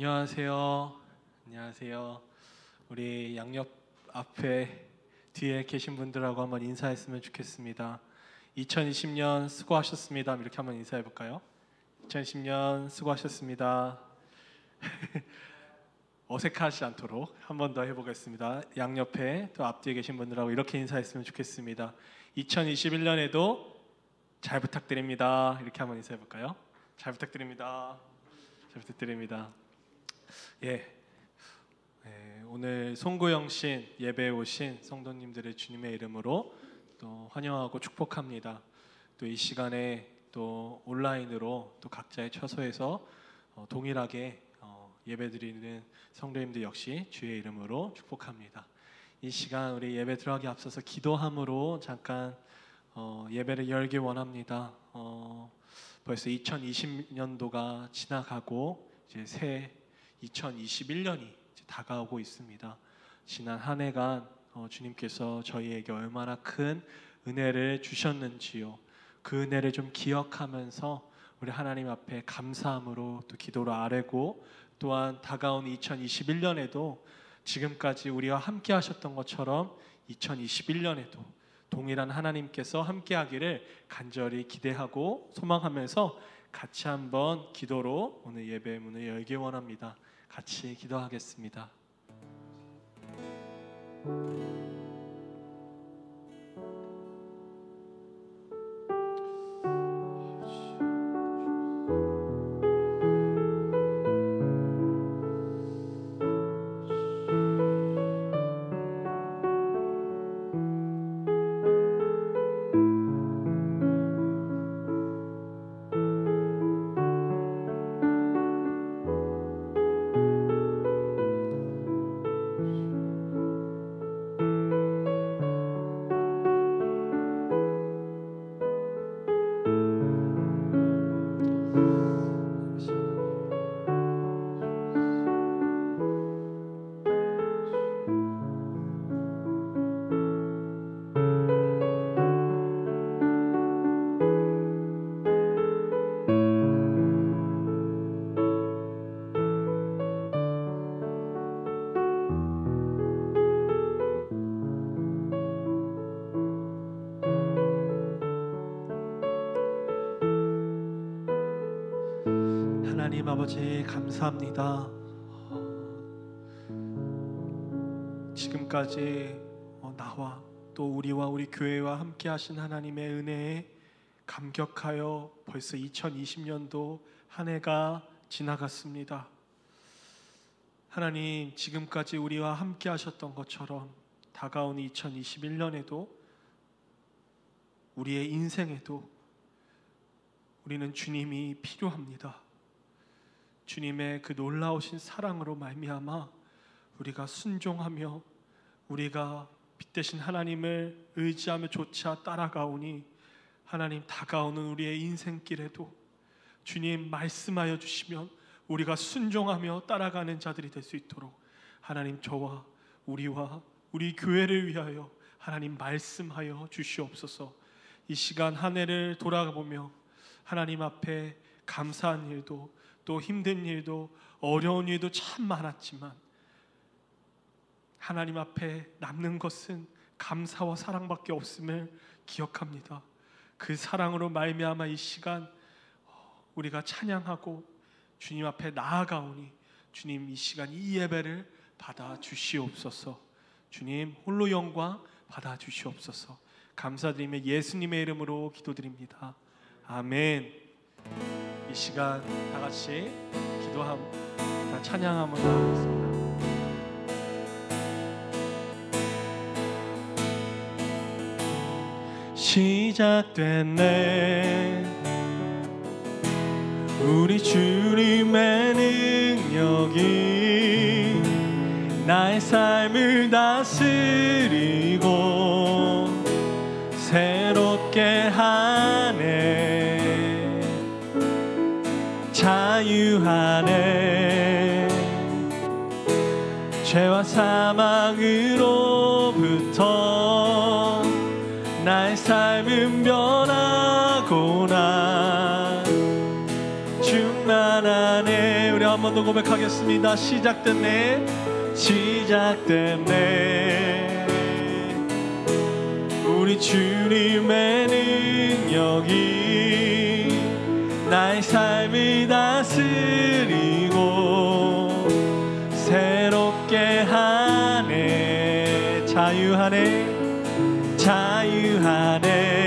안녕하세요. 안녕하세요. 우리 양옆 앞에 뒤에 계신 분들하고 한번 인사했으면 좋겠습니다. 2020년 수고하셨습니다. 이렇게 한번 인사해 볼까요? 2020년 수고하셨습니다. 어색하지 않도록 한 번 더 해보겠습니다. 양옆에 또 앞뒤에 계신 분들하고 이렇게 인사했으면 좋겠습니다. 2021년에도 잘 부탁드립니다. 이렇게 한번 인사해 볼까요? 잘 부탁드립니다. 잘 부탁드립니다. 오늘 송구영신 예배에 오신 성도님들의 주님의 이름으로 또 환영하고 축복합니다. 또 이 시간에 또 온라인으로 또 각자의 처소에서 동일하게 예배드리는 성도님들 역시 주의 이름으로 축복합니다. 이 시간 우리 예배 들어가기 앞서서 기도함으로 잠깐 예배를 열기 원합니다. 벌써 2020년도가 지나가고 이제 새 2021년이 다가오고 있습니다. 지난 한 해간 주님께서 저희에게 얼마나 큰 은혜를 주셨는지요. 그 은혜를 좀 기억하면서 우리 하나님 앞에 감사함으로 또 기도로 아뢰고, 또한 다가온 2021년에도 지금까지 우리와 함께 하셨던 것처럼 2021년에도 동일한 하나님께서 함께 하기를 간절히 기대하고 소망하면서 같이 한번 기도로 오늘 예배의 문을 열기 원합니다. 같이 기도하겠습니다. 하나님 아버지 감사합니다. 지금까지 나와 또 우리와 우리 교회와 함께 하신 하나님의 은혜에 감격하여 벌써 2020년도 한 해가 지나갔습니다. 하나님, 지금까지 우리와 함께 하셨던 것처럼 다가온 2021년에도 우리의 인생에도 우리는 주님이 필요합니다. 주님의 그 놀라우신 사랑으로 말미암아 우리가 순종하며 우리가 빛되신 하나님을 의지하며 조차 따라가오니, 하나님 다가오는 우리의 인생길에도 주님 말씀하여 주시면 우리가 순종하며 따라가는 자들이 될 수 있도록 하나님 저와 우리와 우리 교회를 위하여 하나님 말씀하여 주시옵소서. 이 시간 한 해를 돌아보며 하나님 앞에 감사한 일도 또 힘든 일도 어려운 일도 참 많았지만 하나님 앞에 남는 것은 감사와 사랑밖에 없음을 기억합니다. 그 사랑으로 말미암아 이 시간 우리가 찬양하고 주님 앞에 나아가오니 주님 이 시간 이 예배를 받아 주시옵소서. 주님 홀로 영광 받아 주시옵소서. 감사드리며 예수님의 이름으로 기도드립니다. 아멘. 이 시간 다 같이 기도함, 다 찬양함을 하겠습니다. 시작됐네 우리 주님의 능력이 나의 삶을 다스리고 새롭게 하네. 자유하네. 죄와 사망으로부터 나의 삶은 변하구나. 충만하네. 우리 한번 번 더 고백하겠습니다. 시작됐네, 시작됐네. 우리 주님의 능력이 나의 삶을 다스리고 새롭게 하네. 자유하네, 자유하네.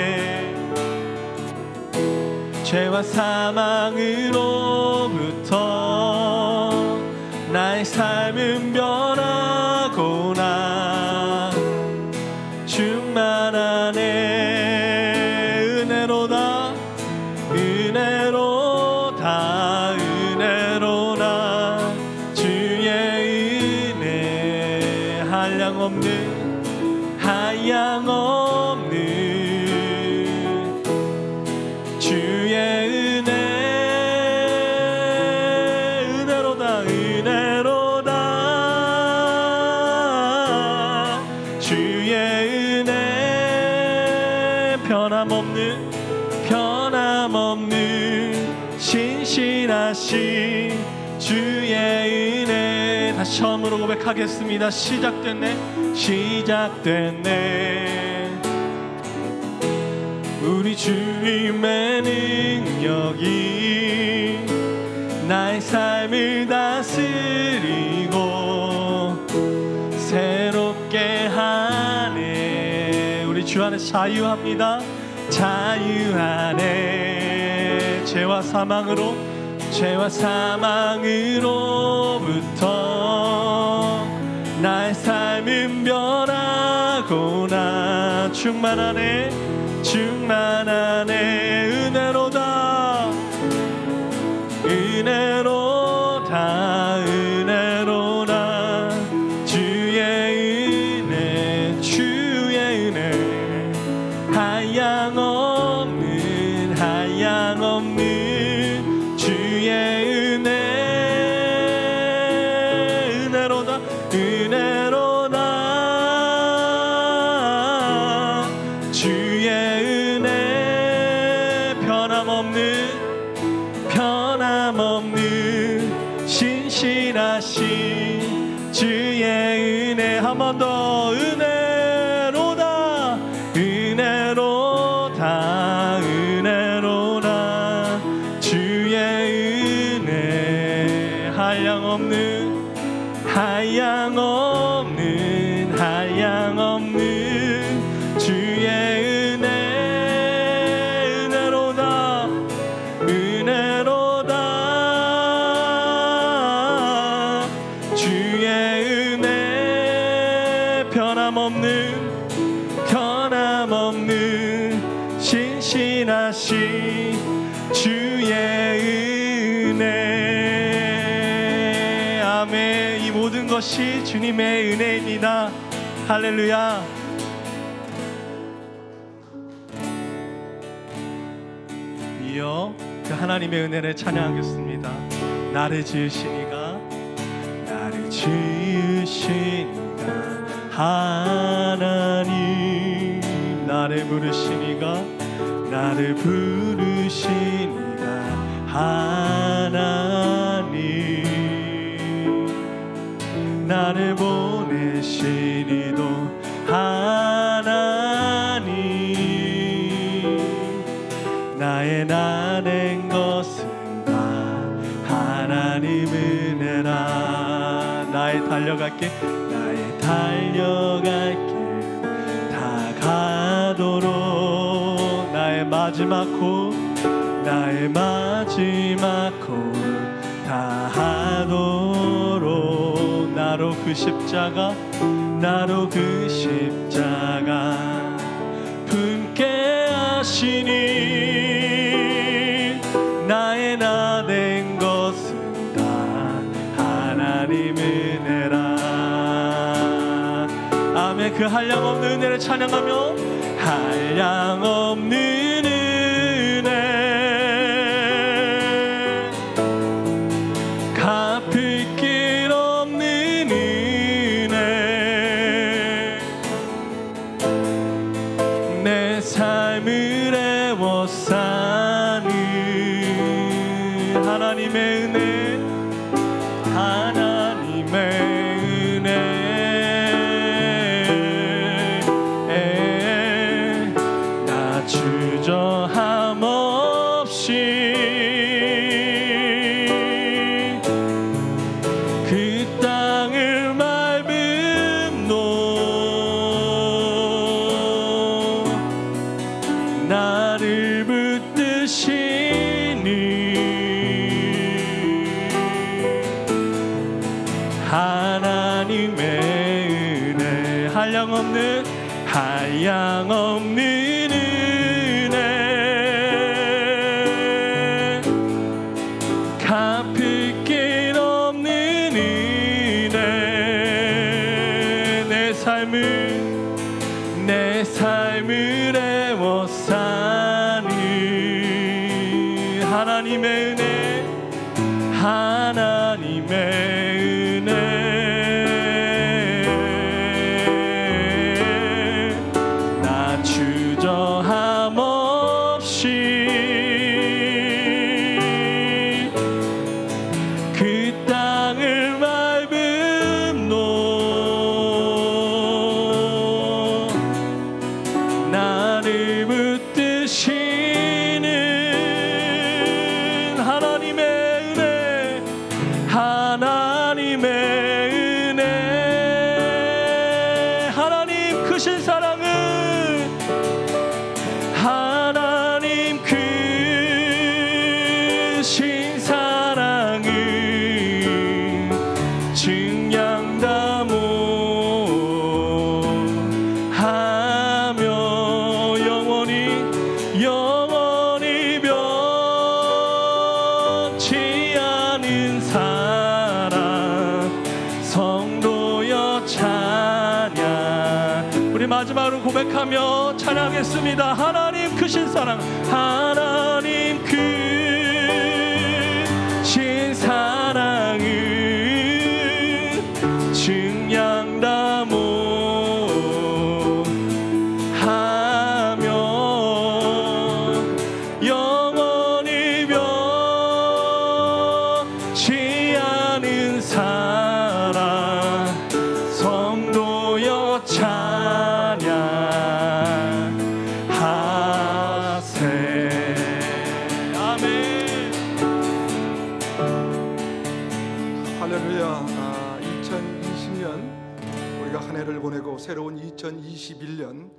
죄와 사망으로부터 나의 삶은 변하구나. 충만하네. 은혜로다, 은혜로다, 은혜로다. 주의 은혜 한량없는, 한량없는 주의 은혜. 은혜로다, 은혜로다. 주의 은혜 변함없는, 변함없는 신실하신 주의 은혜. 다시 처음으로 고백하겠습니다. 시작됐네, 시작됐네. 우리 주님의 능력이 나의 삶을 다스리고 새롭게 하네. 우리 주 안에 자유합니다, 자유하네. 죄와 사망으로, 죄와 사망으로부터 나의 삶은 변하구나. 충만하네, 충만하네. 은혜로다, 은혜로다, 은혜로다. 주의 은혜, 주의 은혜 한량없는, 한량없는 주의 은혜. 은혜로다, 은혜로다. 주의 은혜 변함없는, 변함없는 신실하신 주의 은혜. 한 번 더. 은혜로다, 은혜로다, 은혜로다. 주의 은혜 한량없는, 한량없는, 한량없는 주의 은혜. 은혜로다, 은혜로다. 주의 은혜 변함없는, 변함없는 신실하신 주의 은혜. 아멘. 이 모든 것이 주님의 은혜입니다. 할렐루야. 이어 그 하나님의 은혜를 찬양하겠습니다. 나를 지으시니가, 나를 지으시니가 하나님. 나를 부르시니가, 나를 부르시니가 하나님. 나를 보내시니도 하나님. 나의 나 된 것은 다 하나님 은혜라. 나의 달려갈 길, 나의 달려갈 길 다 가도록. 나의 마지막 호흡, 나의 마지막 호흡 다 하도록. 나로 그 십자가, 나로 그 십자가 품게 하시니. 나의 나 된 것은 다 하나님 은혜라. 아멘. 그 한량없는 은혜를 찬양하며, 한량없는 은혜, 갚을 길 없는 은혜. 내 삶을 애워싸는 하나님의 은혜, 한량없는 은혜, 갚을 길 없는 은혜, 내 삶을 애워싸는 하나님의 은혜, 하나님의 은혜. 나 주저함 없이 그 땅을 밟음로 나를 붙드시는 하나님의 은혜, 하나님의 은혜. 하나님 크신 사랑은, 하나님 크신 사랑은 증량다모 하며 영원히 변치 않은 사랑, 성도여 찬양. 우리 마지막으로 고백하며 찬양하겠습니다. 하나님 크신 사랑, 하나님 크신 사랑은 증량다모 하며 영원히 변치 않은 사랑, 성도여 찬양하세. 아멘. 할렐루야. 2020년 우리가 한 해를 보내고 새로운 2021년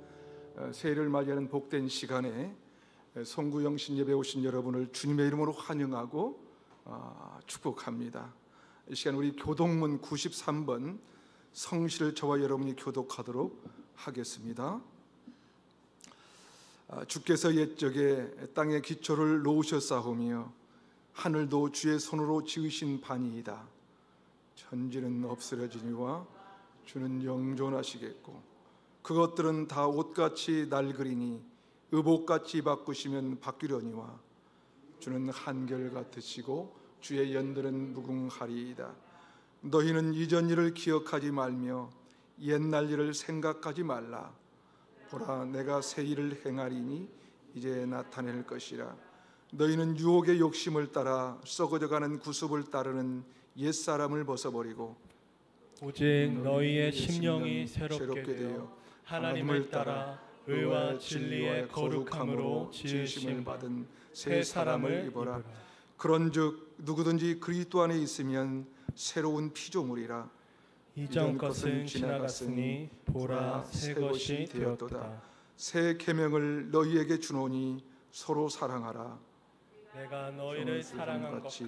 새해를 맞이하는 복된 시간에 송구영신 예배 오신 여러분을 주님의 이름으로 환영하고 축복합니다. 이 시간 우리 교독문 93번 성시를 저와 여러분이 교독하도록 하겠습니다. 주께서 옛적에 땅의 기초를 놓으셨사오며 하늘도 주의 손으로 지으신 반이이다. 천지는 없으려지니와 주는 영존하시겠고 그것들은 다 옷같이 낡으리니 의복같이 바꾸시면 바뀌려니와 주는 한결같으시고 주의 연들은 무궁하리이다. 너희는 이전 일을 기억하지 말며 옛날 일을 생각하지 말라. 보라, 내가 새 일을 행하리니 이제 나타낼 것이라. 너희는 유혹의 욕심을 따라 썩어져가는 구습을 따르는 옛사람을 벗어버리고 오직 너희의 심령이 새롭게 되어 하나님을 따라 의와 진리의 거룩함으로 지으심을 받은 새 사람을 입어라. 그런즉 누구든지 그리스도 안에 있으면 새로운 피조물이라. 이전 것은 지나갔으니 보라 새 것이 되었도다. 새 계명을 너희에게 주노니 서로 사랑하라. 내가 너희를 사랑한 것 같이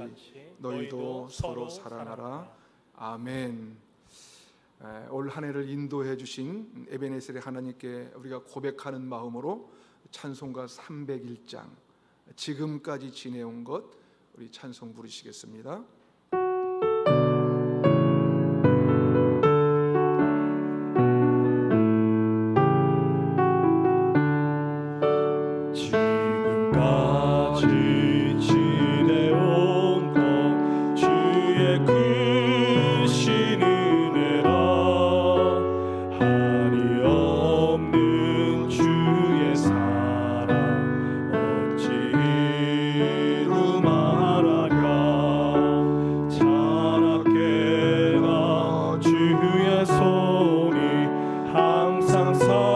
너희도 서로 사랑하라. 아멘. 올 한 해를 인도해 주신 에베네셀의 하나님께 우리가 고백하는 마음으로 찬송가 301장 지금까지 지내온 것 우리 찬송 부르시겠습니다. 항상 살펴주시고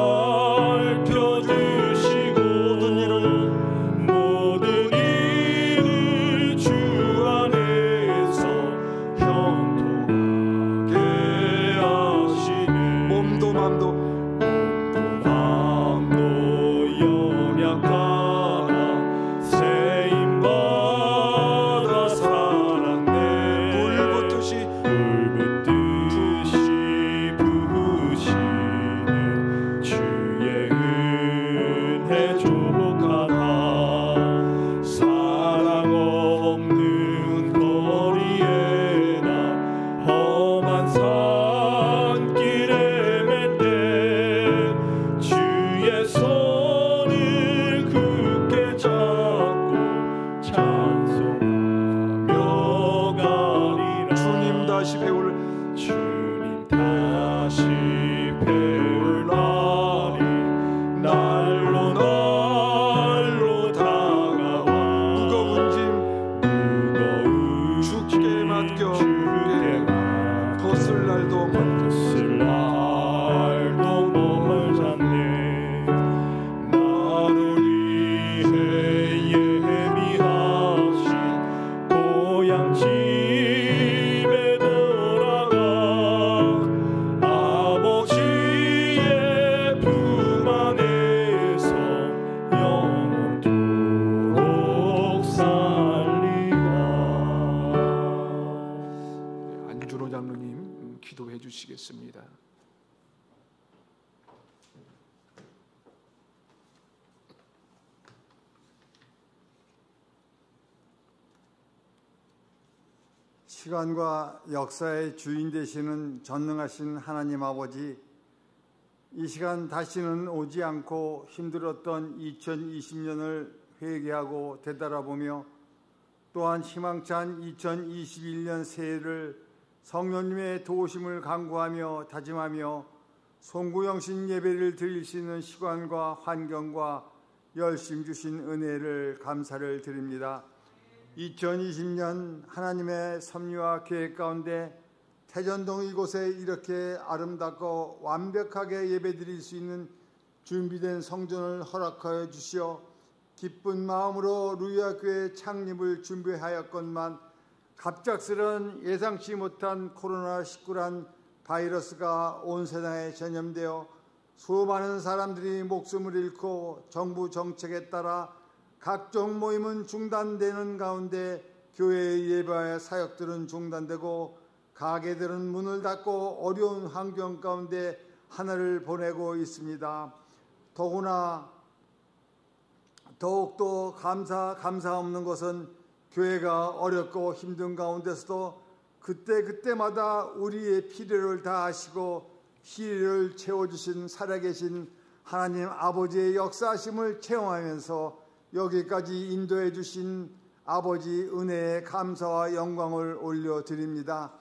시간과 역사의 주인 되시는 전능하신 하나님 아버지, 이 시간 다시는 오지 않고 힘들었던 2020년을 회개하고 되돌아보며 또한 희망찬 2021년 새해를 성령님의 도우심을 간구하며 다짐하며 송구영신 예배를 드릴 수 있는 시간과 환경과 열심 주신 은혜를 감사를 드립니다. 2020년 하나님의 섭리와 계획 가운데 태전동 이곳에 이렇게 아름답고 완벽하게 예배드릴 수 있는 준비된 성전을 허락하여 주시어 기쁜 마음으로 루이아교회 창립을 준비하였건만 갑작스런 예상치 못한 코로나19란 바이러스가 온 세상에 전염되어 수많은 사람들이 목숨을 잃고 정부 정책에 따라 각종 모임은 중단되는 가운데 교회의 예배와 사역들은 중단되고 가게들은 문을 닫고 어려운 환경 가운데 하늘을 보내고 있습니다. 더욱더 감사 없는 것은 교회가 어렵고 힘든 가운데서도 그때마다 우리의 필요를 다하시고 필요를 채워주신 살아계신 하나님 아버지의 역사하심을 체험하면서 여기까지 인도해 주신 아버지 은혜에 감사와 영광을 올려드립니다.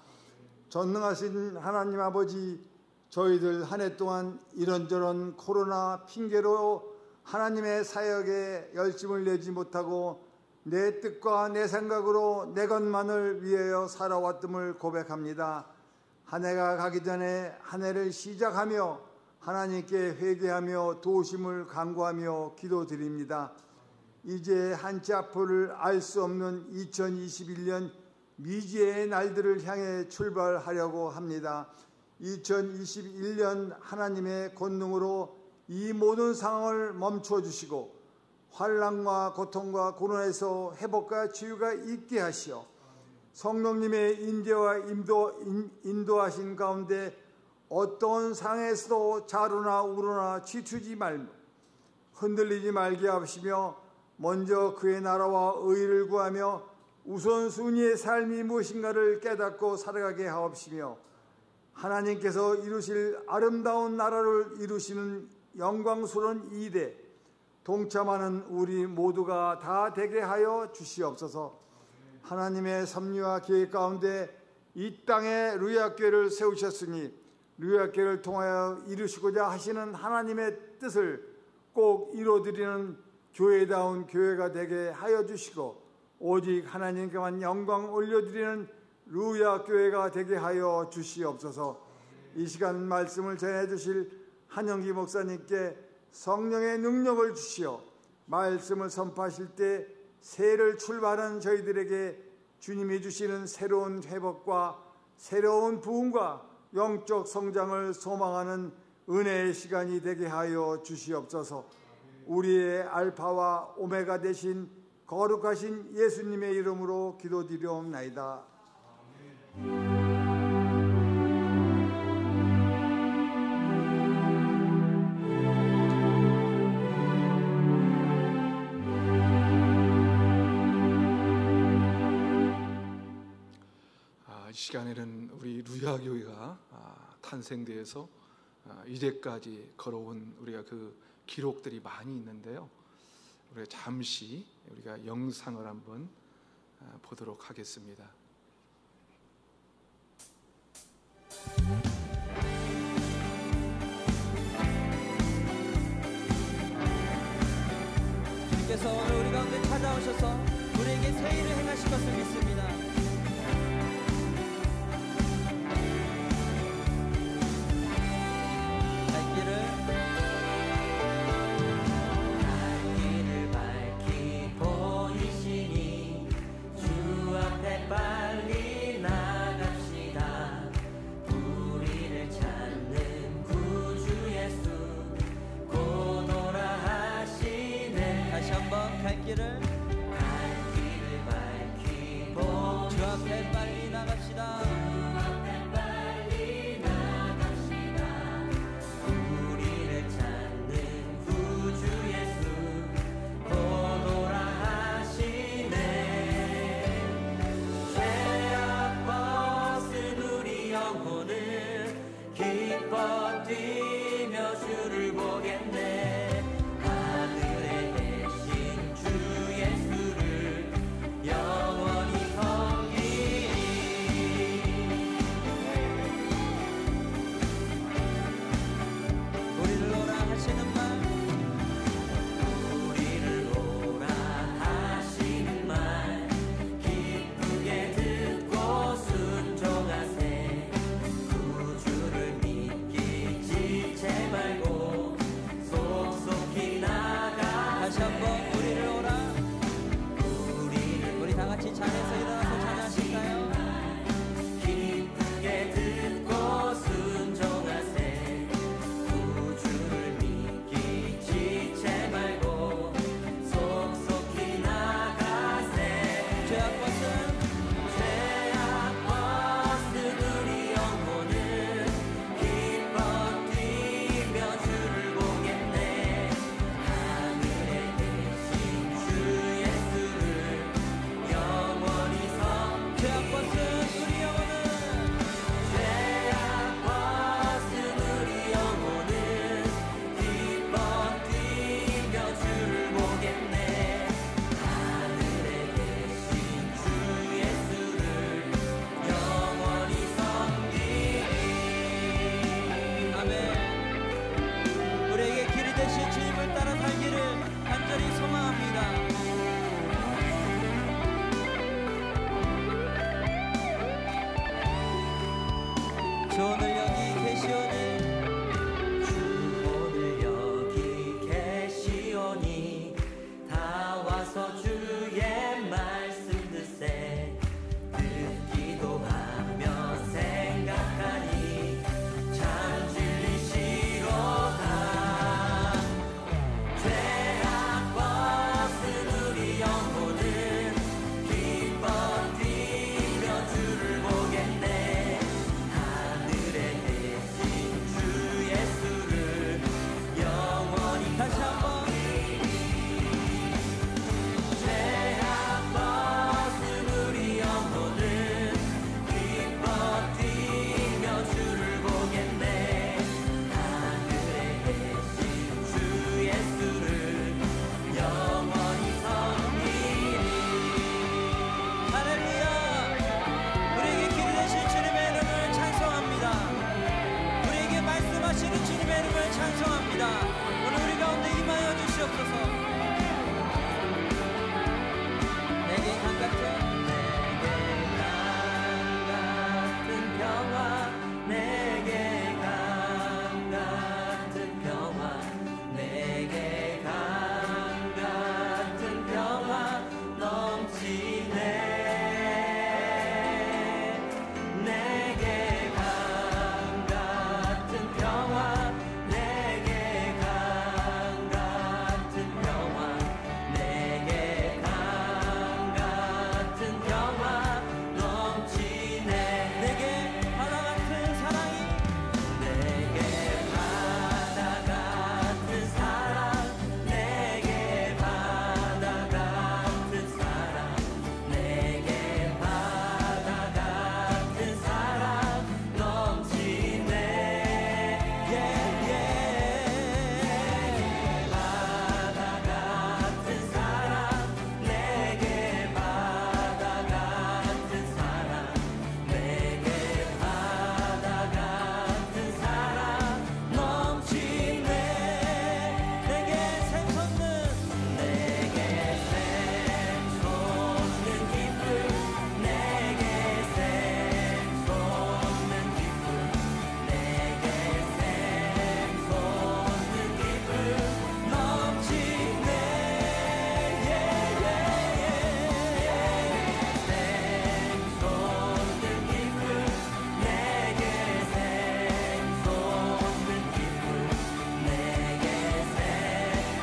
전능하신 하나님 아버지, 저희들 한 해 동안 이런저런 코로나 핑계로 하나님의 사역에 열심을 내지 못하고 내 뜻과 내 생각으로 내 것만을 위하여 살아왔음을 고백합니다. 한 해가 가기 전에 한 해를 시작하며 하나님께 회개하며 도우심을 간구하며 기도드립니다. 이제 한치 앞을 알 수 없는 2021년 미지의 날들을 향해 출발하려고 합니다. 2021년 하나님의 권능으로 이 모든 상황을 멈춰주시고 환난과 고통과 고난에서 회복과 치유가 있게 하시어 성령님의 인재와 인도하신 가운데 어떤 상황에서도 좌로나 우로나 지투지 말며 흔들리지 말게 하시며 먼저 그의 나라와 의를 구하며 우선순위의 삶이 무엇인가를 깨닫고 살아가게 하옵시며 하나님께서 이루실 아름다운 나라를 이루시는 영광스러운 이대 동참하는 우리 모두가 다 되게 하여 주시옵소서. 하나님의 섭리와 계획 가운데 이 땅에 루이아교회를 세우셨으니 루이아교회를 통하여 이루시고자 하시는 하나님의 뜻을 꼭 이루어드리는 교회다운 교회가 되게 하여 주시고 오직 하나님께만 영광 올려드리는 루이아교회가 되게 하여 주시옵소서. 이 시간 말씀을 전해주실 한영기 목사님께 성령의 능력을 주시어 말씀을 선포하실 때 새해를 출발하는 저희들에게 주님이 주시는 새로운 회복과 새로운 부흥과 영적 성장을 소망하는 은혜의 시간이 되게 하여 주시옵소서. 우리의 알파와 오메가 되신 거룩하신 예수님의 이름으로 기도드리옵나이다. 이 시간에는 우리 루이아교회가 탄생되어서 이제까지 걸어온 우리가 그 기록들이 많이 있는데요. 우리가 잠시 우리가 영상을 한번 보도록 하겠습니다. 주님께서 오늘 우리 가운데 찾아오셔서 우리에게 새 일을 행하실 것을 믿습니다.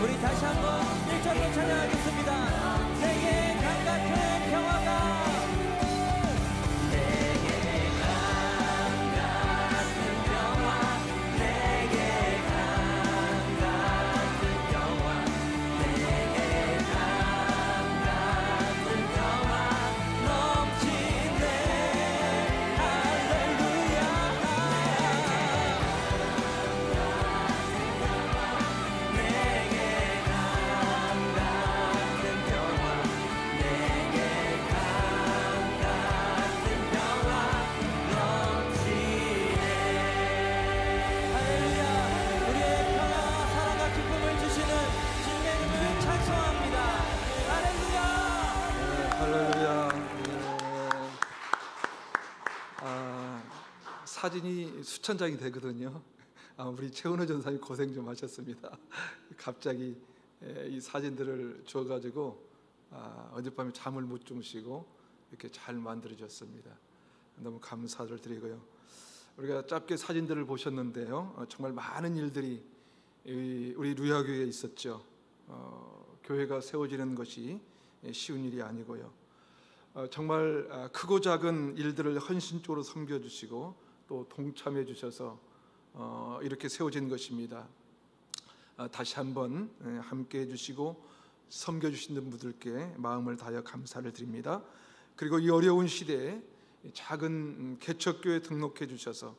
우리 다시 한번 1절로 찬양하겠습니다. 내게 강 같은 평화가 사진이 수천 장이 되거든요. 우리 최은호 전사님 고생 좀 하셨습니다. 갑자기 이 사진들을 줘가지고 어젯밤에 잠을 못 주무시고 이렇게 잘 만들어졌습니다. 너무 감사를 드리고요. 우리가 짧게 사진들을 보셨는데요, 정말 많은 일들이 우리 루야교회에 있었죠. 교회가 세워지는 것이 쉬운 일이 아니고요. 정말 크고 작은 일들을 헌신적으로 섬겨주시고 또 동참해 주셔서 이렇게 세워진 것입니다. 다시 한번 함께 해주시고 섬겨주시는 분들께 마음을 다하여 감사를 드립니다. 그리고 이 어려운 시대에 작은 개척교회 등록해 주셔서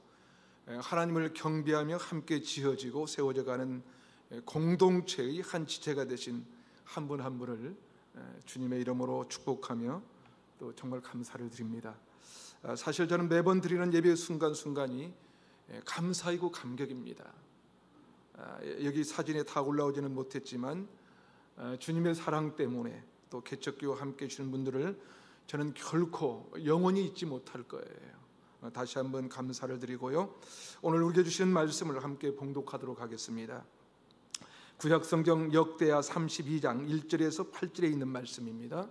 하나님을 경배하며 함께 지어지고 세워져가는 공동체의 한 지체가 되신 한 분 한 분을 주님의 이름으로 축복하며 또 정말 감사를 드립니다. 사실 저는 매번 드리는 예배 순간순간이 감사이고 감격입니다. 여기 사진에 다 올라오지는 못했지만 주님의 사랑 때문에 또 개척교회와 함께 해주시는 분들을 저는 결코 영원히 잊지 못할 거예요. 다시 한번 감사를 드리고요. 오늘 우리에게 주시는 말씀을 함께 봉독하도록 하겠습니다. 구약성경 역대하 32장 1절에서 8절에 있는 말씀입니다.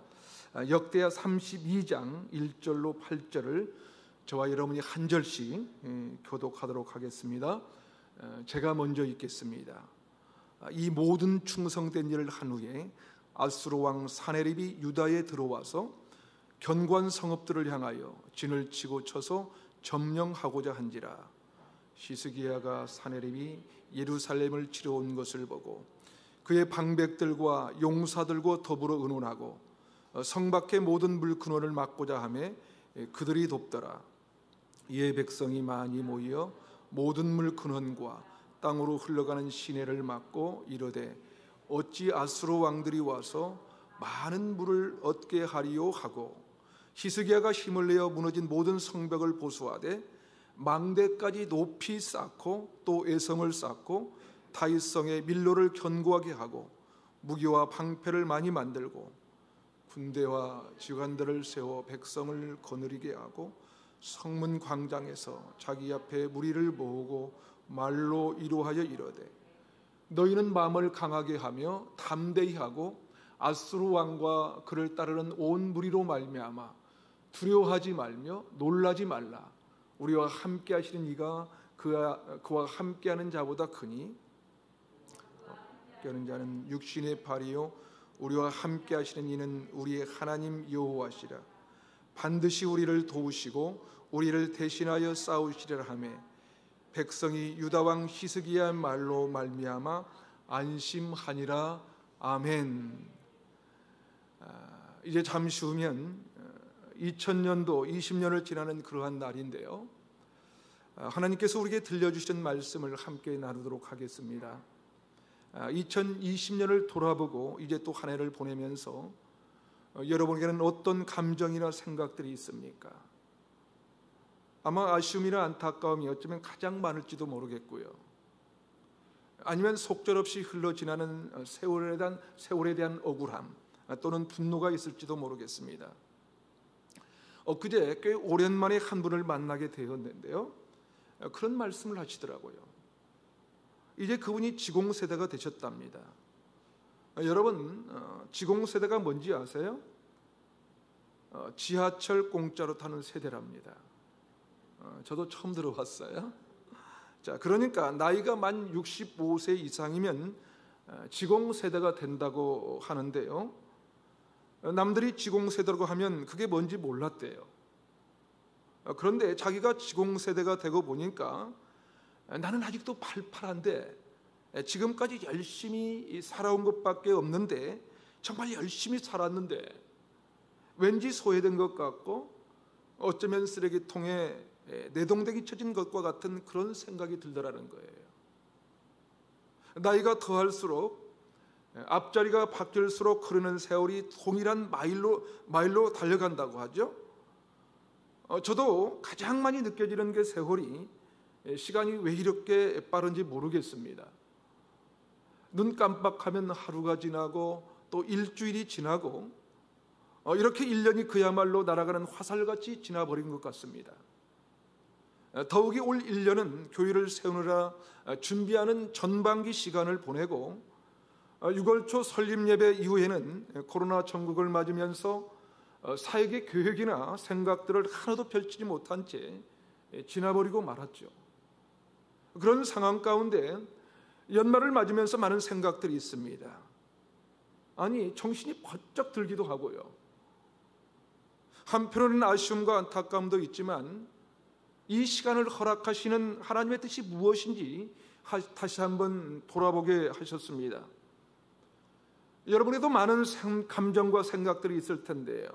역대하 32장 1절로 8절을 저와 여러분이 한 절씩 교독하도록 하겠습니다. 제가 먼저 읽겠습니다. 이 모든 충성된 일을 한 후에 아수르 왕 사네립이 유다에 들어와서 견고한 성읍들을 향하여 진을 치고 쳐서 점령하고자 한지라. 히스기야가 사네립이 예루살렘을 치러 온 것을 보고 그의 방백들과 용사들과 더불어 의논하고 성 밖의 모든 물근원을 막고자 하며 그들이 돕더라. 이에 백성이 많이 모여 모든 물근원과 땅으로 흘러가는 시내를 막고 이르되 어찌 아수르 왕들이 와서 많은 물을 얻게 하리요 하고 히스기야가 힘을 내어 무너진 모든 성벽을 보수하되 망대까지 높이 쌓고 또 애성을 쌓고 다윗성의 밀로를 견고하게 하고 무기와 방패를 많이 만들고 군대와 지관들을 세워 백성을 거느리게 하고 성문 광장에서 자기 앞에 무리를 모으고 말로 이루하여 이르되 너희는 마음을 강하게 하며 담대히 하고 아수르 왕과 그를 따르는 온 무리로 말미암아 두려워하지 말며 놀라지 말라. 우리와 함께 하시는 이가 그와 함께하는 자보다 크니 함께하는 자는 육신의 발이요 우리와 함께 하시는 이는 우리의 하나님 여호와시라. 반드시 우리를 도우시고 우리를 대신하여 싸우시리라 하며 백성이 유다 왕 히스기야 말로 말미암아 안심하니라. 아멘. 이제 잠시 후면 2000년도 20년을 지나는 그러한 날인데요, 하나님께서 우리에게 들려주신 말씀을 함께 나누도록 하겠습니다. 2020년을 돌아보고 이제 또 한 해를 보내면서 여러분에게는 어떤 감정이나 생각들이 있습니까? 아마 아쉬움이나 안타까움이 어쩌면 가장 많을지도 모르겠고요. 아니면 속절없이 흘러 지나는 세월에 대한 억울함 또는 분노가 있을지도 모르겠습니다. 엊그제 꽤 오랜만에 한 분을 만나게 되었는데요, 그런 말씀을 하시더라고요. 이제 그분이 지공세대가 되셨답니다. 여러분, 지공세대가 뭔지 아세요? 지하철 공짜로 타는 세대랍니다. 저도 처음 들어봤어요. 자, 그러니까 나이가 만 65세 이상이면 지공세대가 된다고 하는데요. 남들이 지공세대라고 하면 그게 뭔지 몰랐대요. 그런데 자기가 지공세대가 되고 보니까 나는 아직도 팔팔한데 지금까지 열심히 살아온 것밖에 없는데 정말 열심히 살았는데 왠지 소외된 것 같고 어쩌면 쓰레기통에 내동댕이 쳐진 것과 같은 그런 생각이 들더라는 거예요. 나이가 더할수록 앞자리가 바뀔수록 흐르는 세월이 동일한 마일로 달려간다고 하죠. 저도 가장 많이 느껴지는 게 세월이 시간이 왜 이렇게 빠른지 모르겠습니다. 눈 깜빡하면 하루가 지나고 또 일주일이 지나고 이렇게 1년이 그야말로 날아가는 화살같이 지나버린 것 같습니다. 더욱이 올 1년은 교회를 세우느라 준비하는 전반기 시간을 보내고 6월 초 설립 예배 이후에는 코로나 전국을 맞으면서 사역의 계획이나 생각들을 하나도 펼치지 못한 채 지나버리고 말았죠. 그런 상황 가운데 연말을 맞으면서 많은 생각들이 있습니다. 아니, 정신이 번쩍 들기도 하고요. 한편으로는 아쉬움과 안타까움도 있지만 이 시간을 허락하시는 하나님의 뜻이 무엇인지 다시 한번 돌아보게 하셨습니다. 여러분에도 많은 감정과 생각들이 있을 텐데요.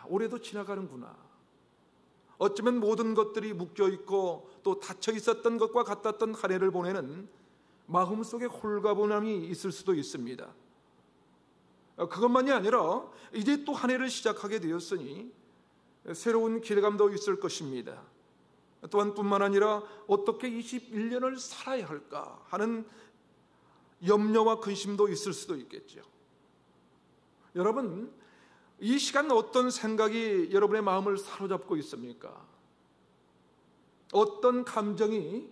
올해도 지나가는구나. 어쩌면 모든 것들이 묶여있고 또 닫혀 있었던 것과 같았던 한 해를 보내는 마음속에 홀가분함이 있을 수도 있습니다. 그것만이 아니라 이제 또 한 해를 시작하게 되었으니 새로운 기대감도 있을 것입니다. 또한 뿐만 아니라 어떻게 21년을 살아야 할까 하는 염려와 근심도 있을 수도 있겠죠. 여러분, 이 시간 어떤 생각이 여러분의 마음을 사로잡고 있습니까? 어떤 감정이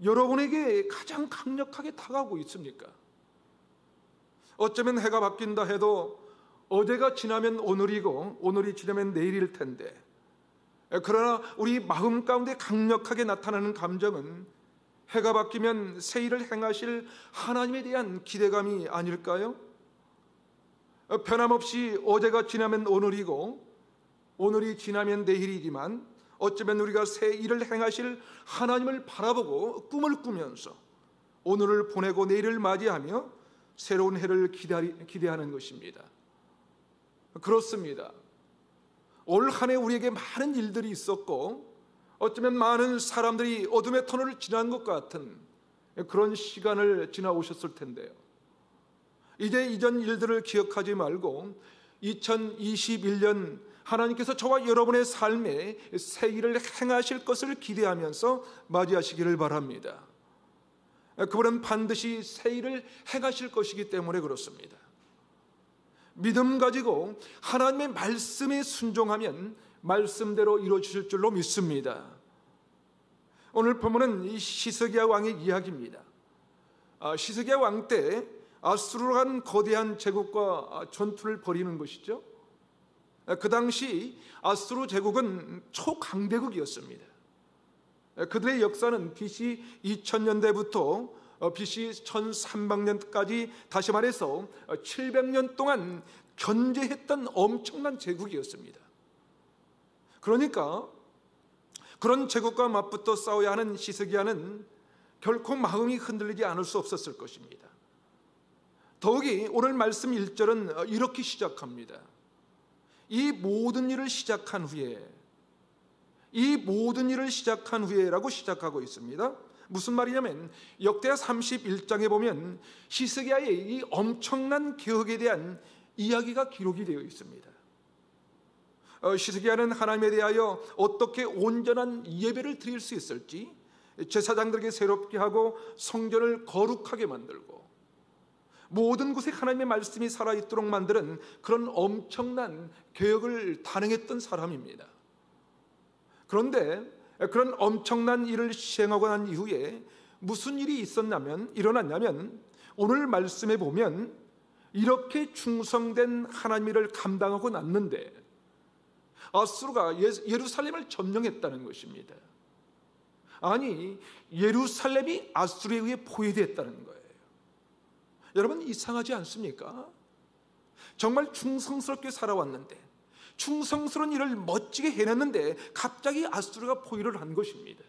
여러분에게 가장 강력하게 다가오고 있습니까? 어쩌면 해가 바뀐다 해도 어제가 지나면 오늘이고 오늘이 지나면 내일일 텐데, 그러나 우리 마음 가운데 강력하게 나타나는 감정은 해가 바뀌면 새 일을 행하실 하나님에 대한 기대감이 아닐까요? 변함없이 어제가 지나면 오늘이고 오늘이 지나면 내일이지만 어쩌면 우리가 새 일을 행하실 하나님을 바라보고 꿈을 꾸면서 오늘을 보내고 내일을 맞이하며 새로운 해를 기대하는 것입니다. 그렇습니다. 올 한 해 우리에게 많은 일들이 있었고 어쩌면 많은 사람들이 어둠의 터널을 지난 것 같은 그런 시간을 지나오셨을 텐데요. 이제 이전 일들을 기억하지 말고 2021년 하나님께서 저와 여러분의 삶에 새 일을 행하실 것을 기대하면서 맞이하시기를 바랍니다. 그분은 반드시 새 일을 행하실 것이기 때문에 그렇습니다. 믿음 가지고 하나님의 말씀에 순종하면 말씀대로 이루어지실 줄로 믿습니다. 오늘 본문은 이 시스기야 왕의 이야기입니다. 시스기야 왕 때 아수르라는 거대한 제국과 전투를 벌이는 것이죠. 그 당시 아수르 제국은 초강대국이었습니다. 그들의 역사는 BC 2000년대부터 BC 1300년까지 다시 말해서 700년 동안 견제했던 엄청난 제국이었습니다. 그러니까 그런 제국과 맞붙어 싸워야 하는 시스기야는 결코 마음이 흔들리지 않을 수 없었을 것입니다. 더욱이 오늘 말씀 1절은 이렇게 시작합니다. 이 모든 일을 시작한 후에라고 시작하고 있습니다. 무슨 말이냐면 역대하 31장에 보면 시스기야의 이 엄청난 개혁에 대한 이야기가 기록이 되어 있습니다. 시스기야는 하나님에 대하여 어떻게 온전한 예배를 드릴 수 있을지 제사장들에게 새롭게 하고 성전을 거룩하게 만들고 모든 곳에 하나님의 말씀이 살아있도록 만드는 그런 엄청난 개혁을 단행했던 사람입니다. 그런데 그런 엄청난 일을 시행하고 난 이후에 무슨 일이 일어났냐면 오늘 말씀에 보면 이렇게 충성된 하나님의 일을 감당하고 났는데 아수르가 예루살렘을 점령했다는 것입니다. 아니, 예루살렘이 아수르에 의해 포위됐다는 거예요. 여러분, 이상하지 않습니까? 정말 충성스럽게 살아왔는데, 충성스러운 일을 멋지게 해냈는데 갑자기 앗수르가 포위를 한 것입니다.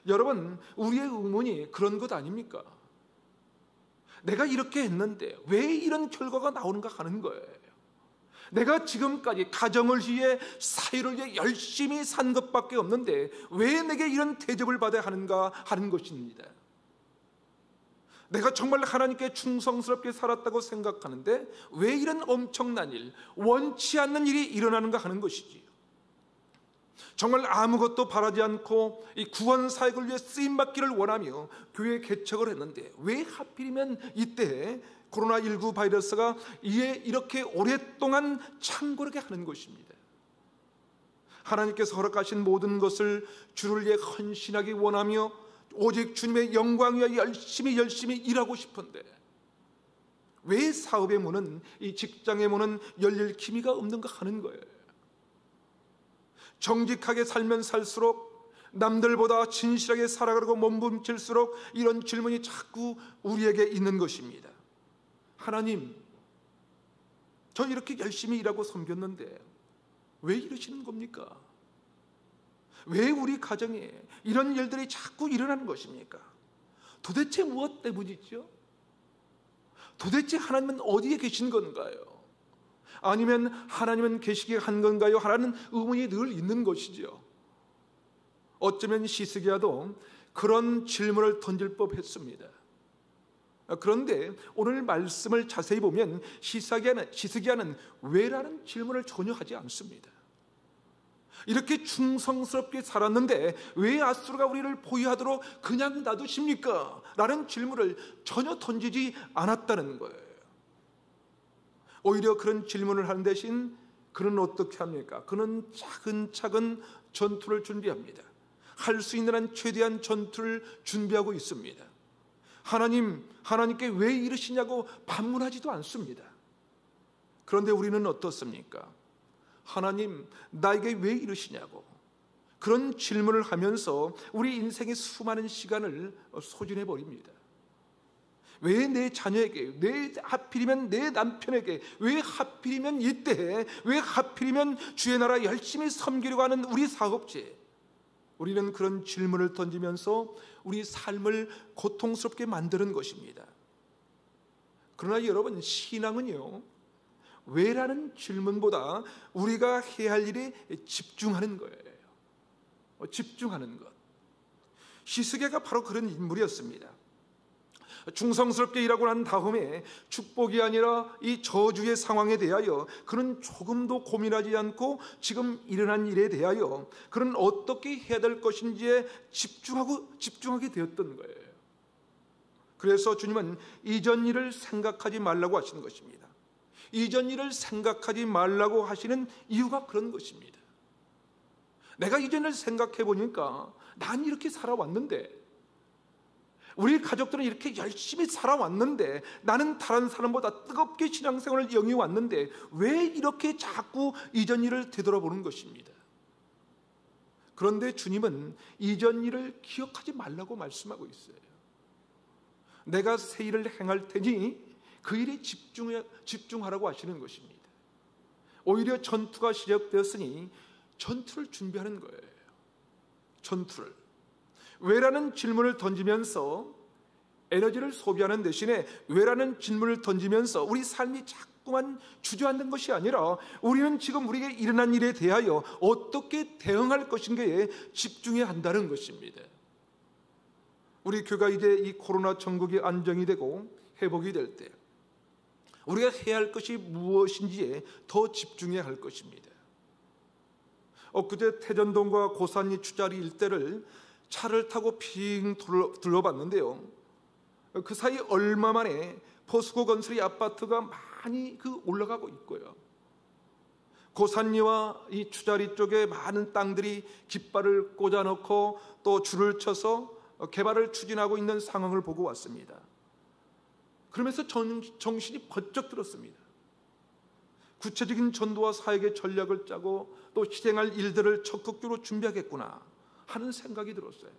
여러분, 우리의 의문이 그런 것 아닙니까? 내가 이렇게 했는데 왜 이런 결과가 나오는가 하는 거예요. 내가 지금까지 가정을 위해, 사회를 위해 열심히 산 것밖에 없는데 왜 내게 이런 대접을 받아야 하는가 하는 것입니다. 내가 정말 하나님께 충성스럽게 살았다고 생각하는데 왜 이런 엄청난 일, 원치 않는 일이 일어나는가 하는 것이지요. 정말 아무것도 바라지 않고 이 구원 사역을 위해 쓰임받기를 원하며 교회 개척을 했는데 왜 하필이면 이때 코로나19 바이러스가 이렇게 오랫동안 창궐하게 하는 것입니다. 하나님께서 허락하신 모든 것을 주를 위해 헌신하기 원하며 오직 주님의 영광 위해 열심히 일하고 싶은데 왜 사업의 문은, 이 직장의 문은 열릴 기미가 없는가 하는 거예요. 정직하게 살면 살수록, 남들보다 진실하게 살아가려고 몸부림칠수록 이런 질문이 자꾸 우리에게 있는 것입니다. 하나님, 저 이렇게 열심히 일하고 섬겼는데 왜 이러시는 겁니까? 왜 우리 가정에 이런 일들이 자꾸 일어나는 것입니까? 도대체 무엇 때문이죠? 도대체 하나님은 어디에 계신 건가요? 아니면 하나님은 계시게 한 건가요? 하라는 의문이 늘 있는 것이죠. 어쩌면 시스기야도 그런 질문을 던질 법했습니다. 그런데 오늘 말씀을 자세히 보면 시스기야는 왜라는 질문을 전혀 하지 않습니다. 이렇게 충성스럽게 살았는데 왜 앗수르가 우리를 포위하도록 그냥 놔두십니까? 라는 질문을 전혀 던지지 않았다는 거예요. 오히려 그런 질문을 하는 대신 그는 어떻게 합니까? 그는 차근차근 전투를 준비합니다. 할 수 있는 한 최대한 전투를 준비하고 있습니다. 하나님께 왜 이러시냐고 반문하지도 않습니다. 그런데 우리는 어떻습니까? 하나님, 나에게 왜 이러시냐고 그런 질문을 하면서 우리 인생의 수많은 시간을 소진해 버립니다. 왜 내 자녀에게, 왜 하필이면 내 남편에게, 왜 하필이면 이때, 왜 하필이면 주의 나라 열심히 섬기려고 하는 우리 사업체, 우리는 그런 질문을 던지면서 우리 삶을 고통스럽게 만드는 것입니다. 그러나 여러분, 신앙은요, 왜라는 질문보다 우리가 해야 할 일에 집중하는 거예요. 집중하는 것. 시스기야가 바로 그런 인물이었습니다. 충성스럽게 일하고 난 다음에 축복이 아니라 이 저주의 상황에 대하여 그는 조금도 고민하지 않고 지금 일어난 일에 대하여 그는 어떻게 해야 될 것인지에 집중하게 되었던 거예요. 그래서 주님은 이전 일을 생각하지 말라고 하시는 것입니다. 이전 일을 생각하지 말라고 하시는 이유가 그런 것입니다. 내가 이전 일을 생각해 보니까 난 이렇게 살아왔는데, 우리 가족들은 이렇게 열심히 살아왔는데, 나는 다른 사람보다 뜨겁게 신앙생활을 영위해왔는데 왜 이렇게 자꾸 이전 일을 되돌아보는 것입니다. 그런데 주님은 이전 일을 기억하지 말라고 말씀하고 있어요. 내가 새 일을 행할 테니 그 일에 집중하라고 하시는 것입니다. 오히려 전투가 시작되었으니 전투를 준비하는 거예요. 전투를. 왜라는 질문을 던지면서 에너지를 소비하는 대신에 왜라는 질문을 던지면서 우리 삶이 자꾸만 주저앉는 것이 아니라 우리는 지금 우리에게 일어난 일에 대하여 어떻게 대응할 것인가에 집중해야 한다는 것입니다. 우리 교회가 이제 이 코로나 전국이 안정이 되고 회복이 될 때 우리가 해야 할 것이 무엇인지에 더 집중해야 할 것입니다. 엊그제 태전동과 고산리 추자리 일대를 차를 타고 핑 둘러봤는데요, 그 사이 얼마 만에 포스코 건설의 아파트가 많이 올라가고 있고요, 고산리와 이 추자리 쪽에 많은 땅들이 깃발을 꽂아놓고 또 줄을 쳐서 개발을 추진하고 있는 상황을 보고 왔습니다. 그러면서 정신이 번쩍 들었습니다. 구체적인 전도와 사역의 전략을 짜고 또 실행할 일들을 적극적으로 준비하겠구나 하는 생각이 들었어요.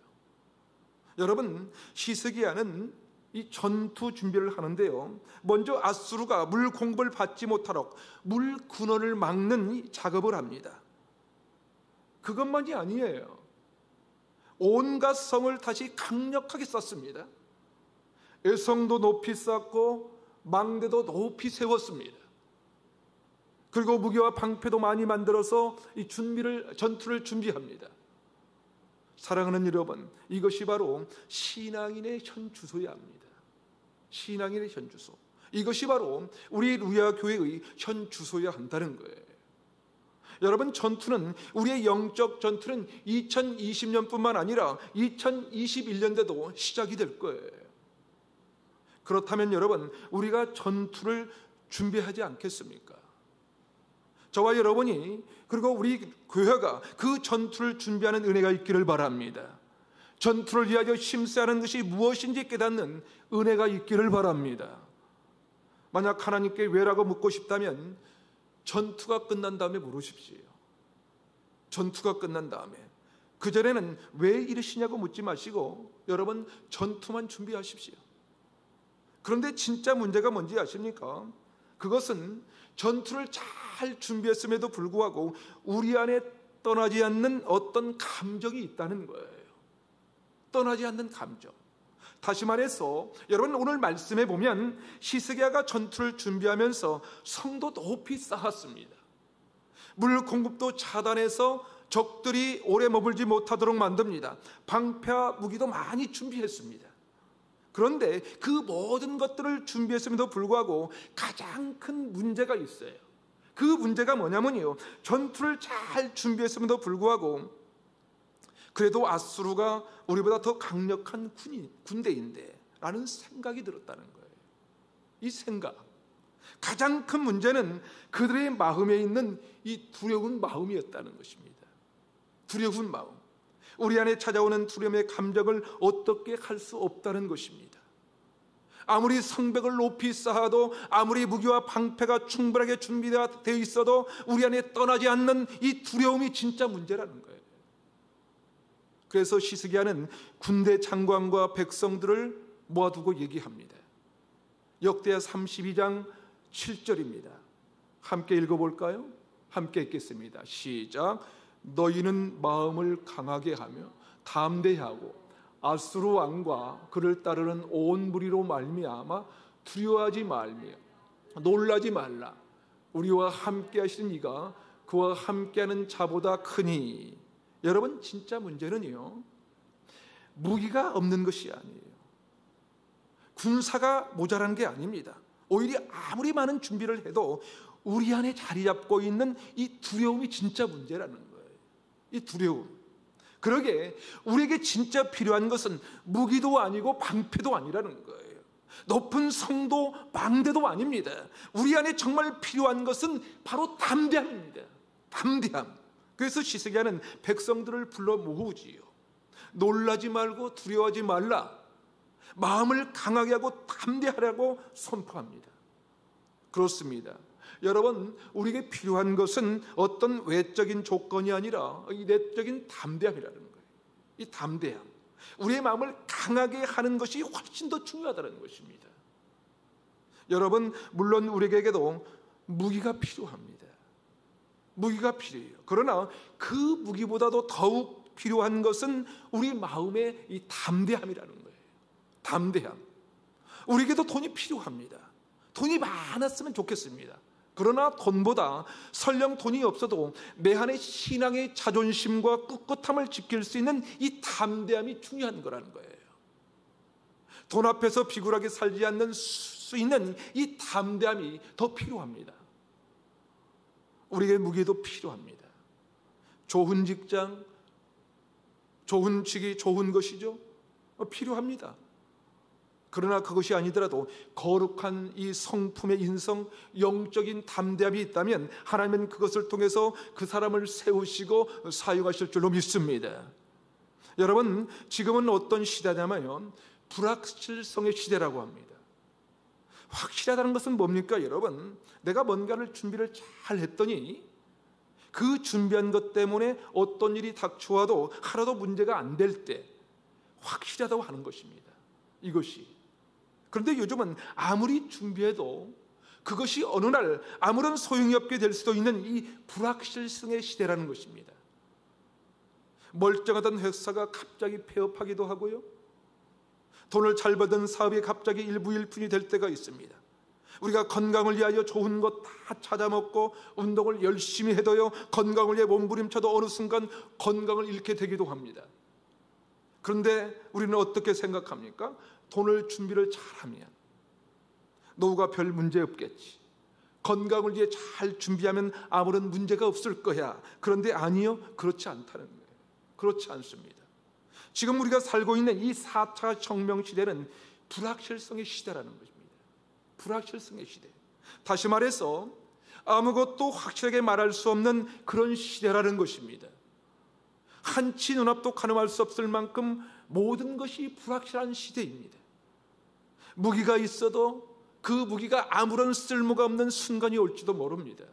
여러분, 시스기야는 이 전투 준비를 하는데요, 먼저 아수르가 물 공급을 받지 못하도록 물 근원을 막는 이 작업을 합니다. 그것만이 아니에요. 온갖 성을 다시 강력하게 쌓습니다. 성도 높이 쌓고 망대도 높이 세웠습니다. 그리고 무기와 방패도 많이 만들어서 이 전투를 준비합니다. 사랑하는 여러분, 이것이 바로 신앙인의 현주소여야 합니다. 신앙인의 현주소. 이것이 바로 우리 루야 교회의 현주소여야 한다는 거예요. 여러분, 전투는, 우리의 영적 전투는 2020년뿐만 아니라 2021년대도 시작이 될 거예요. 그렇다면 여러분, 우리가 전투를 준비하지 않겠습니까? 저와 여러분이, 그리고 우리 교회가 그 전투를 준비하는 은혜가 있기를 바랍니다. 전투를 위하여 힘쓰는 것이 무엇인지 깨닫는 은혜가 있기를 바랍니다. 만약 하나님께 왜라고 묻고 싶다면 전투가 끝난 다음에 물으십시오. 전투가 끝난 다음에. 그전에는 왜 이러시냐고 묻지 마시고 여러분, 전투만 준비하십시오. 그런데 진짜 문제가 뭔지 아십니까? 그것은 전투를 잘 준비했음에도 불구하고 우리 안에 떠나지 않는 어떤 감정이 있다는 거예요. 떠나지 않는 감정. 다시 말해서 여러분, 오늘 말씀에 보면 히스기야가 전투를 준비하면서 성도 높이 쌓았습니다. 물 공급도 차단해서 적들이 오래 머물지 못하도록 만듭니다. 방패와 무기도 많이 준비했습니다. 그런데 그 모든 것들을 준비했음에도 불구하고 가장 큰 문제가 있어요. 그 문제가 뭐냐면요, 전투를 잘 준비했음에도 불구하고 그래도 아수르가 우리보다 더 강력한 군대인데 라는 생각이 들었다는 거예요. 이 생각, 가장 큰 문제는 그들의 마음에 있는 이 두려운 마음이었다는 것입니다. 두려운 마음. 우리 안에 찾아오는 두려움의 감정을 어떻게 할 수 없다는 것입니다. 아무리 성벽을 높이 쌓아도, 아무리 무기와 방패가 충분하게 준비되어 있어도 우리 안에 떠나지 않는 이 두려움이 진짜 문제라는 거예요. 그래서 히스기야는 군대 장관과 백성들을 모아두고 얘기합니다. 역대하 32장 7절입니다. 함께 읽어볼까요? 함께 읽겠습니다. 시작. 너희는 마음을 강하게 하며 담대하고 아수르 왕과 그를 따르는 온 무리로 말미암아 두려워하지 말며 놀라지 말라. 우리와 함께 하시는 이가 그와 함께하는 자보다 크니. 여러분, 진짜 문제는요, 무기가 없는 것이 아니에요. 군사가 모자란 게 아닙니다. 오히려 아무리 많은 준비를 해도 우리 안에 자리 잡고 있는 이 두려움이 진짜 문제라는 거예요. 이 두려움. 그러게 우리에게 진짜 필요한 것은 무기도 아니고 방패도 아니라는 거예요. 높은 성도 망대도 아닙니다. 우리 안에 정말 필요한 것은 바로 담대함입니다. 담대함. 그래서 히스기야는 백성들을 불러 모으지요. 놀라지 말고 두려워하지 말라. 마음을 강하게 하고 담대하라고 선포합니다. 그렇습니다. 여러분, 우리에게 필요한 것은 어떤 외적인 조건이 아니라 이 내적인 담대함이라는 거예요. 이 담대함, 우리의 마음을 강하게 하는 것이 훨씬 더 중요하다는 것입니다. 여러분, 물론 우리에게도 무기가 필요합니다. 무기가 필요해요. 그러나 그 무기보다도 더욱 필요한 것은 우리 마음의 이 담대함이라는 거예요. 담대함. 우리에게도 돈이 필요합니다. 돈이 많았으면 좋겠습니다. 그러나 돈보다, 설령 돈이 없어도 내 안의 신앙의 자존심과 꿋꿋함을 지킬 수 있는 이 담대함이 중요한 거라는 거예요. 돈 앞에서 비굴하게 살지 않는 수 있는 이 담대함이 더 필요합니다. 우리에게 무기도 필요합니다. 좋은 직장, 좋은 직이 좋은 것이죠. 필요합니다. 그러나 그것이 아니더라도 거룩한 이 성품의 인성, 영적인 담대함이 있다면 하나님은 그것을 통해서 그 사람을 세우시고 사용하실 줄로 믿습니다. 여러분, 지금은 어떤 시대냐면요, 불확실성의 시대라고 합니다. 확실하다는 것은 뭡니까, 여러분? 내가 뭔가를 준비를 잘 했더니 그 준비한 것 때문에 어떤 일이 닥쳐와도 하나도 문제가 안 될 때 확실하다고 하는 것입니다. 이것이 그런데 요즘은 아무리 준비해도 그것이 어느 날 아무런 소용이 없게 될 수도 있는 이 불확실성의 시대라는 것입니다. 멀쩡하던 회사가 갑자기 폐업하기도 하고요, 돈을 잘 벌던 사업이 갑자기 일부일푼이 될 때가 있습니다. 우리가 건강을 위하여 좋은 것 다 찾아먹고 운동을 열심히 해도요, 건강을 위해 몸부림쳐도 어느 순간 건강을 잃게 되기도 합니다. 그런데 우리는 어떻게 생각합니까? 돈을 준비를 잘하면 노후가 별 문제 없겠지, 건강을 위해 잘 준비하면 아무런 문제가 없을 거야. 그런데 아니요, 그렇지 않다는 거예요. 그렇지 않습니다. 지금 우리가 살고 있는 이 4차 혁명 시대는 불확실성의 시대라는 것입니다. 불확실성의 시대. 다시 말해서 아무것도 확실하게 말할 수 없는 그런 시대라는 것입니다. 한치 눈앞도 가늠할 수 없을 만큼 모든 것이 불확실한 시대입니다. 무기가 있어도 그 무기가 아무런 쓸모가 없는 순간이 올지도 모릅니다.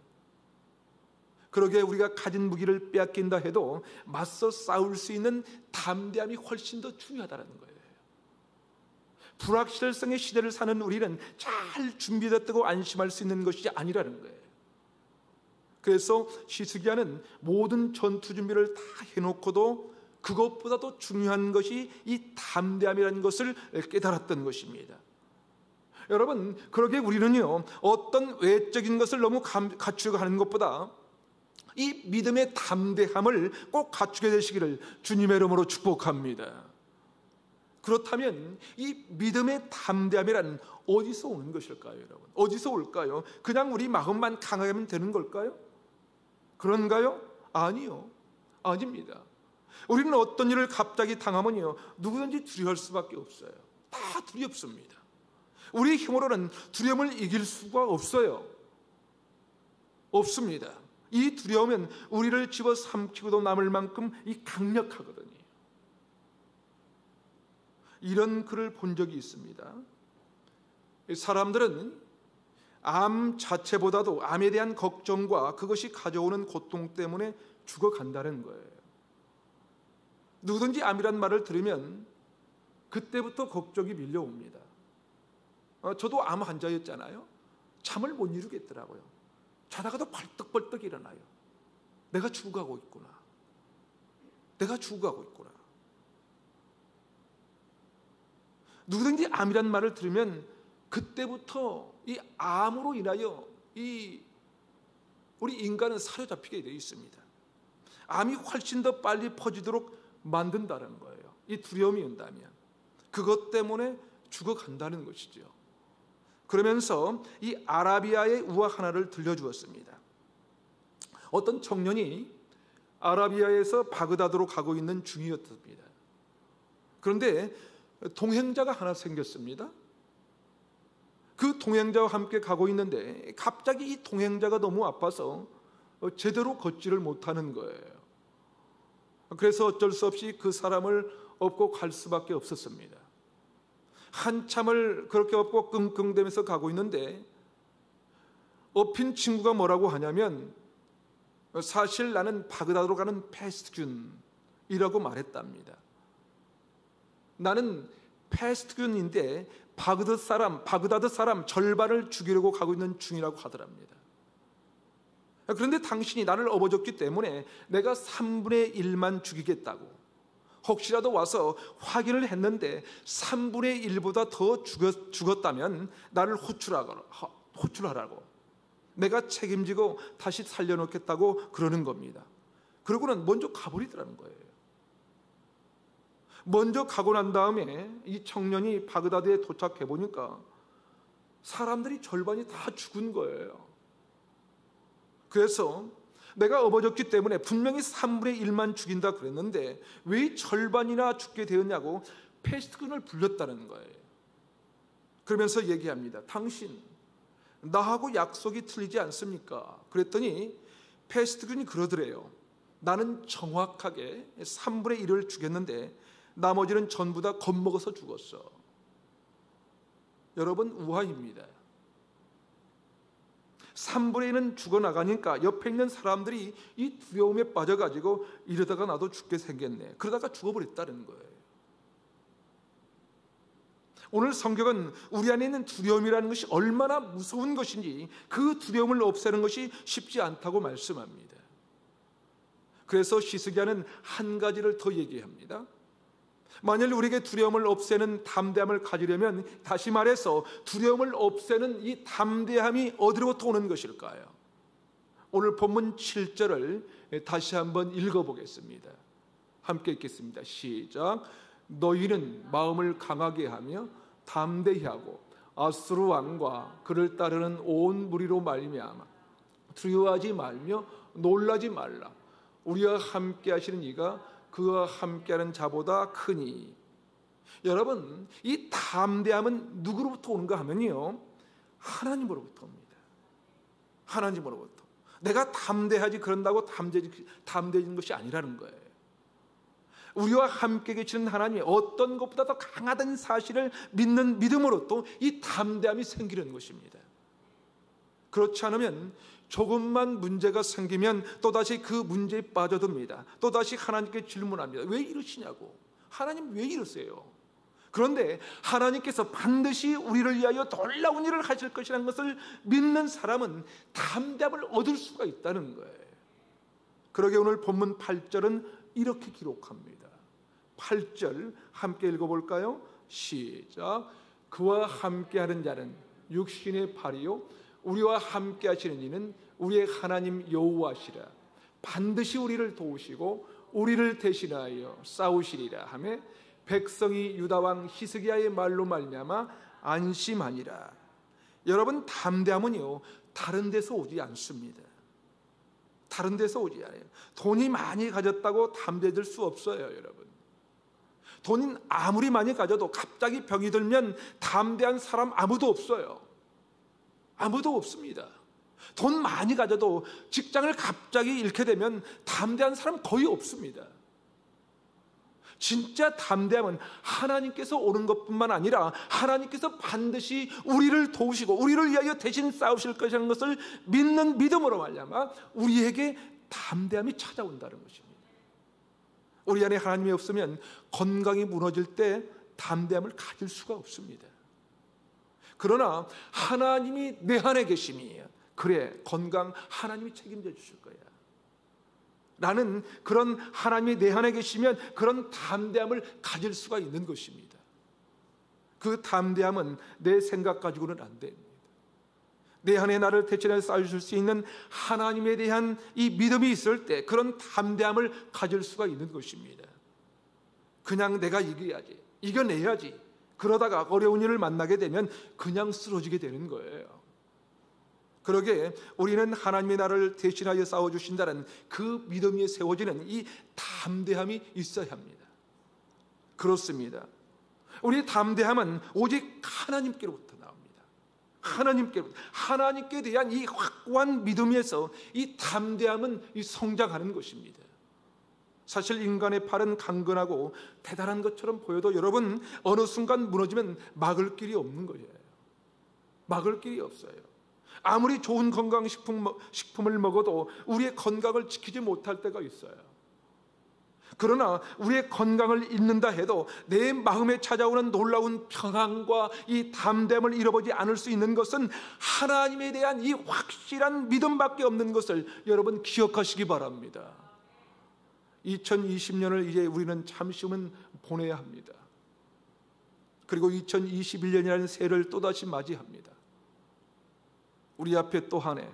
그러기에 우리가 가진 무기를 빼앗긴다 해도 맞서 싸울 수 있는 담대함이 훨씬 더 중요하다는 거예요. 불확실성의 시대를 사는 우리는 잘 준비됐다고 안심할 수 있는 것이 아니라는 거예요. 그래서 히스기야는 모든 전투 준비를 다 해놓고도 그것보다도 중요한 것이 이 담대함이라는 것을 깨달았던 것입니다. 여러분, 그러게 우리는요, 어떤 외적인 것을 너무 갖추려고 하는 것보다 이 믿음의 담대함을 꼭 갖추게 되시기를 주님의 이름으로 축복합니다. 그렇다면 이 믿음의 담대함이란 어디서 오는 것일까요, 여러분? 어디서 올까요? 그냥 우리 마음만 강하게 하면 되는 걸까요? 그런가요? 아니요, 아닙니다. 우리는 어떤 일을 갑자기 당하면요, 누구든지 두려워할 수밖에 없어요. 다 두렵습니다. 우리의 힘으로는 두려움을 이길 수가 없어요. 없습니다. 이 두려움은 우리를 집어삼키고도 남을 만큼 이 강력하거든요. 이런 글을 본 적이 있습니다. 사람들은 암 자체보다도 암에 대한 걱정과 그것이 가져오는 고통 때문에 죽어간다는 거예요. 누구든지 암이란 말을 들으면 그때부터 걱정이 밀려옵니다. 저도 암 환자였잖아요. 잠을 못 이루겠더라고요. 자다가도 벌떡벌떡 일어나요. 내가 죽어가고 있구나. 내가 죽어가고 있구나. 누구든지 암이란 말을 들으면 그때부터 이 암으로 인하여 우리 인간은 사로잡히게 되어 있습니다. 암이 훨씬 더 빨리 퍼지도록 만든다는 거예요. 이 두려움이 온다면 그것 때문에 죽어간다는 것이죠. 그러면서 이 아라비아의 우화 하나를 들려주었습니다. 어떤 청년이 아라비아에서 바그다드로 가고 있는 중이었습니다. 그런데 동행자가 하나 생겼습니다. 그 동행자와 함께 가고 있는데 갑자기 이 동행자가 너무 아파서 제대로 걷지를 못하는 거예요. 그래서 어쩔 수 없이 그 사람을 업고 갈 수밖에 없었습니다. 한참을 그렇게 업고 끙끙대면서 가고 있는데 업힌 친구가 뭐라고 하냐면, 사실 나는 바그다드로 가는 패스트균이라고 말했답니다. 나는 패스트균인데 바그다드 사람 절반을 죽이려고 가고 있는 중이라고 하더랍니다. 그런데 당신이 나를 업어줬기 때문에 내가 3분의 1만 죽이겠다고, 혹시라도 와서 확인을 했는데 3분의 1보다 더 죽었다면 나를 호출하라고, 내가 책임지고 다시 살려놓겠다고 그러는 겁니다. 그러고는 먼저 가버리더라는 거예요. 먼저 가고 난 다음에 이 청년이 바그다드에 도착해 보니까 사람들이 절반이 다 죽은 거예요. 그래서 내가 업어줬기 때문에 분명히 3분의 1만 죽인다 그랬는데 왜 절반이나 죽게 되었냐고 패스트균을 불렸다는 거예요. 그러면서 얘기합니다. 당신, 나하고 약속이 틀리지 않습니까? 그랬더니 패스트균이 그러더래요. 나는 정확하게 3분의 1을 죽였는데 나머지는 전부 다 겁먹어서 죽었어. 여러분, 우화입니다. 3분의 1은 죽어나가니까 옆에 있는 사람들이 이 두려움에 빠져가지고 이러다가 나도 죽게 생겼네, 그러다가 죽어버렸다는 거예요. 오늘 성경은 우리 안에 있는 두려움이라는 것이 얼마나 무서운 것인지 그 두려움을 없애는 것이 쉽지 않다고 말씀합니다. 그래서 히스기야는 한 가지를 더 얘기합니다. 만일 우리에게 두려움을 없애는 담대함을 가지려면, 다시 말해서 두려움을 없애는 이 담대함이 어디로부터 오는 것일까요? 오늘 본문 7절을 다시 한번 읽어보겠습니다. 함께 읽겠습니다. 시작. 너희는 마음을 강하게 하며 담대히 하고 아수르 왕과 그를 따르는 온 무리로 말미암아 두려워하지 말며 놀라지 말라. 우리와 함께 하시는 이가 그와 함께하는 자보다 크니. 여러분, 이 담대함은 누구로부터 오는가 하면요, 하나님으로부터 옵니다. 하나님으로부터. 내가 담대하지 그런다고 담대해지는 것이 아니라는 거예요. 우리와 함께 계시는 하나님이 어떤 것보다 더 강하다는 사실을 믿는 믿음으로 또 이 담대함이 생기는 것입니다. 그렇지 않으면 조금만 문제가 생기면 또다시 그 문제에 빠져듭니다. 또다시 하나님께 질문합니다. 왜 이러시냐고. 하나님 왜 이러세요? 그런데 하나님께서 반드시 우리를 위하여 놀라운 일을 하실 것이라는 것을 믿는 사람은 담대함을 얻을 수가 있다는 거예요. 그러게 오늘 본문 8절은 이렇게 기록합니다. 8절 함께 읽어볼까요? 시작. 그와 함께하는 자는 육신의 발이요 우리와 함께 하시는 이는 우리의 하나님 여호와시라. 반드시 우리를 도우시고 우리를 대신하여 싸우시리라 하며 백성이 유다왕 히스기야의 말로 말미암아 안심하니라. 여러분, 담대함은요 다른 데서 오지 않습니다. 다른 데서 오지 않아요. 돈이 많이 가졌다고 담대해질 수 없어요. 여러분, 돈 아무리 많이 가져도 갑자기 병이 들면 담대한 사람 아무도 없어요. 아무도 없습니다. 돈 많이 가져도 직장을 갑자기 잃게 되면 담대한 사람 거의 없습니다. 진짜 담대함은 하나님께서 오는 것뿐만 아니라 하나님께서 반드시 우리를 도우시고 우리를 위하여 대신 싸우실 것이라는 것을 믿는 믿음으로 말미암아 우리에게 담대함이 찾아온다는 것입니다. 우리 안에 하나님이 없으면 건강이 무너질 때 담대함을 가질 수가 없습니다. 그러나 하나님이 내 안에 계심이 그래, 건강 하나님이 책임져 주실 거야 라는 그런 하나님이 내 안에 계시면 그런 담대함을 가질 수가 있는 것입니다. 그 담대함은 내 생각 가지고는 안 됩니다. 내 안에 나를 대신해 싸우실 수 있는 하나님에 대한 이 믿음이 있을 때 그런 담대함을 가질 수가 있는 것입니다. 그냥 내가 이겨야지, 이겨내야지, 그러다가 어려운 일을 만나게 되면 그냥 쓰러지게 되는 거예요. 그러게 우리는 하나님의 나를 대신하여 싸워주신다는 그 믿음이 세워지는 이 담대함이 있어야 합니다. 그렇습니다. 우리의 담대함은 오직 하나님께로부터 나옵니다. 하나님께 대한 이 확고한 믿음에서 이 담대함은 성장하는 것입니다. 사실 인간의 팔은 강건하고 대단한 것처럼 보여도 여러분, 어느 순간 무너지면 막을 길이 없는 거예요. 막을 길이 없어요. 아무리 좋은 건강식품을 먹어도 우리의 건강을 지키지 못할 때가 있어요. 그러나 우리의 건강을 잃는다 해도 내 마음에 찾아오는 놀라운 평안과 이 담대함을 잃어버리지 않을 수 있는 것은 하나님에 대한 이 확실한 믿음밖에 없는 것을 여러분 기억하시기 바랍니다. 2020년을 이제 우리는 잠시 후면 보내야 합니다. 그리고 2021년이라는 새해를 또다시 맞이합니다. 우리 앞에 또 한 해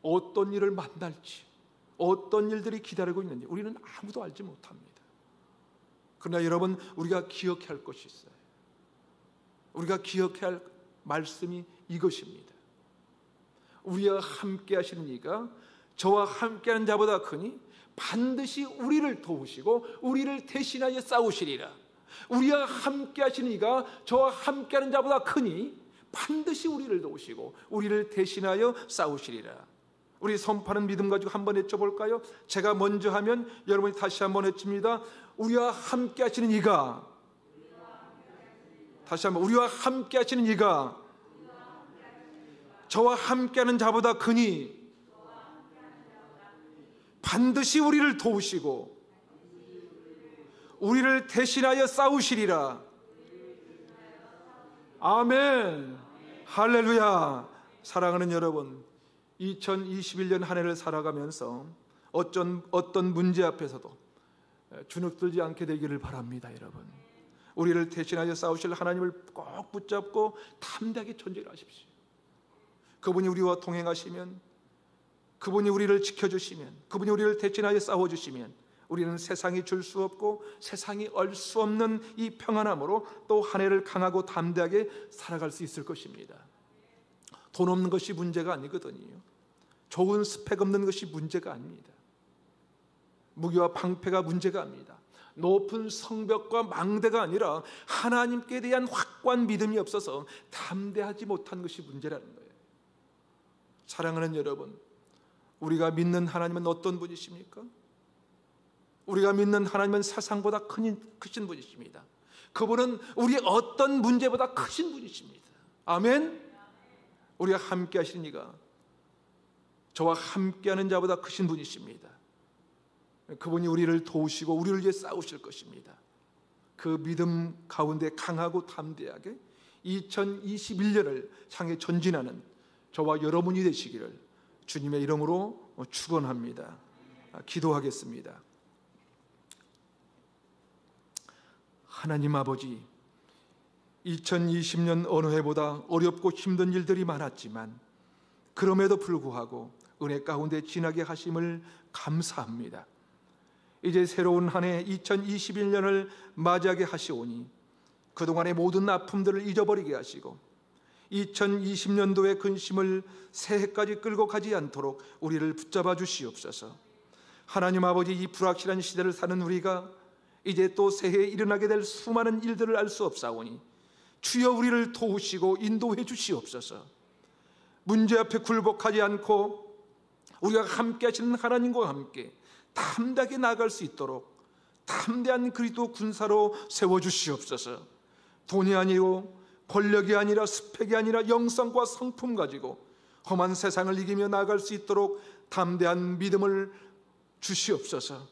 어떤 일을 만날지, 어떤 일들이 기다리고 있는지 우리는 아무도 알지 못합니다. 그러나 여러분, 우리가 기억해야 할 것이 있어요. 우리가 기억해야 할 말씀이 이것입니다. 우리와 함께 하시는 이가 저와 함께하는 자보다 크니 반드시 우리를 도우시고 우리를 대신하여 싸우시리라. 우리와 함께 하시는 이가 저와 함께하는 자보다 크니 반드시 우리를 도우시고 우리를 대신하여 싸우시리라. 우리 선포하는 믿음 가지고 한번 외쳐볼까요? 제가 먼저 하면 여러분이 다시 한번 외칩니다. 우리와 함께 하시는 이가, 다시 한번, 우리와 함께 하시는 이가 저와 함께하는 자보다 크니 반드시 우리를 도우시고 우리를 대신하여 싸우시리라. 아멘. 할렐루야. 사랑하는 여러분, 2021년 한 해를 살아가면서 어떤 문제 앞에서도 주눅들지 않게 되기를 바랍니다. 여러분, 우리를 대신하여 싸우실 하나님을 꼭 붙잡고 담대하게 전쟁하십시오. 그분이 우리와 동행하시면, 그분이 우리를 지켜주시면, 그분이 우리를 대신하여 싸워주시면 우리는 세상이 줄 수 없고 세상이 얼 수 없는 이 평안함으로 또 한 해를 강하고 담대하게 살아갈 수 있을 것입니다. 돈 없는 것이 문제가 아니거든요. 좋은 스펙 없는 것이 문제가 아닙니다. 무기와 방패가 문제가 아닙니다. 높은 성벽과 망대가 아니라 하나님께 대한 확고한 믿음이 없어서 담대하지 못한 것이 문제라는 거예요. 사랑하는 여러분, 우리가 믿는 하나님은 어떤 분이십니까? 우리가 믿는 하나님은 세상보다 크신 분이십니다. 그분은 우리의 어떤 문제보다 크신 분이십니다. 아멘. 우리가 함께 하시는 이가 저와 함께하는 자보다 크신 분이십니다. 그분이 우리를 도우시고 우리를 위해 싸우실 것입니다. 그 믿음 가운데 강하고 담대하게 2021년을 향해 전진하는 저와 여러분이 되시기를 주님의 이름으로 축원합니다. 기도하겠습니다. 하나님 아버지, 2020년 어느 해보다 어렵고 힘든 일들이 많았지만 그럼에도 불구하고 은혜 가운데 지나게 하심을 감사합니다. 이제 새로운 한 해 2021년을 맞이하게 하시오니 그동안의 모든 아픔들을 잊어버리게 하시고 2020년도의 근심을 새해까지 끌고 가지 않도록 우리를 붙잡아 주시옵소서. 하나님 아버지, 이 불확실한 시대를 사는 우리가 이제 또 새해에 일어나게 될 수많은 일들을 알 수 없사오니 주여 우리를 도우시고 인도해 주시옵소서. 문제 앞에 굴복하지 않고 우리가 함께 하시는 하나님과 함께 담대하게 나아갈 수 있도록 담대한 그리스도 군사로 세워주시옵소서. 돈이 아니고 권력이 아니라 스펙이 아니라 영성과 성품 가지고 험한 세상을 이기며 나아갈 수 있도록 담대한 믿음을 주시옵소서.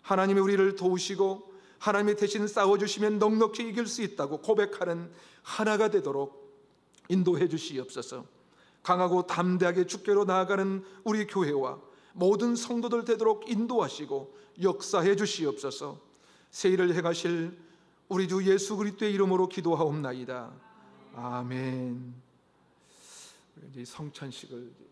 하나님이 우리를 도우시고 하나님이 대신 싸워주시면 넉넉히 이길 수 있다고 고백하는 하나가 되도록 인도해 주시옵소서. 강하고 담대하게 주께로 나아가는 우리 교회와 모든 성도들 되도록 인도하시고 역사해 주시옵소서. 새해를 행하실 우리 주 예수 그리스도의 이름으로 기도하옵나이다. 아멘. 이제 성찬식을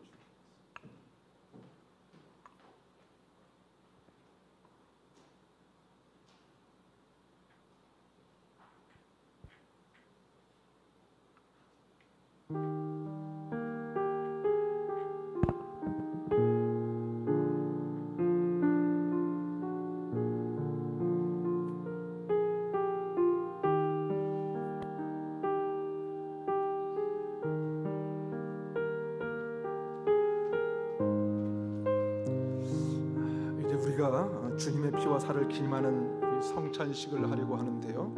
주님의 피와 살을 기념하는 성찬식을 하려고 하는데요,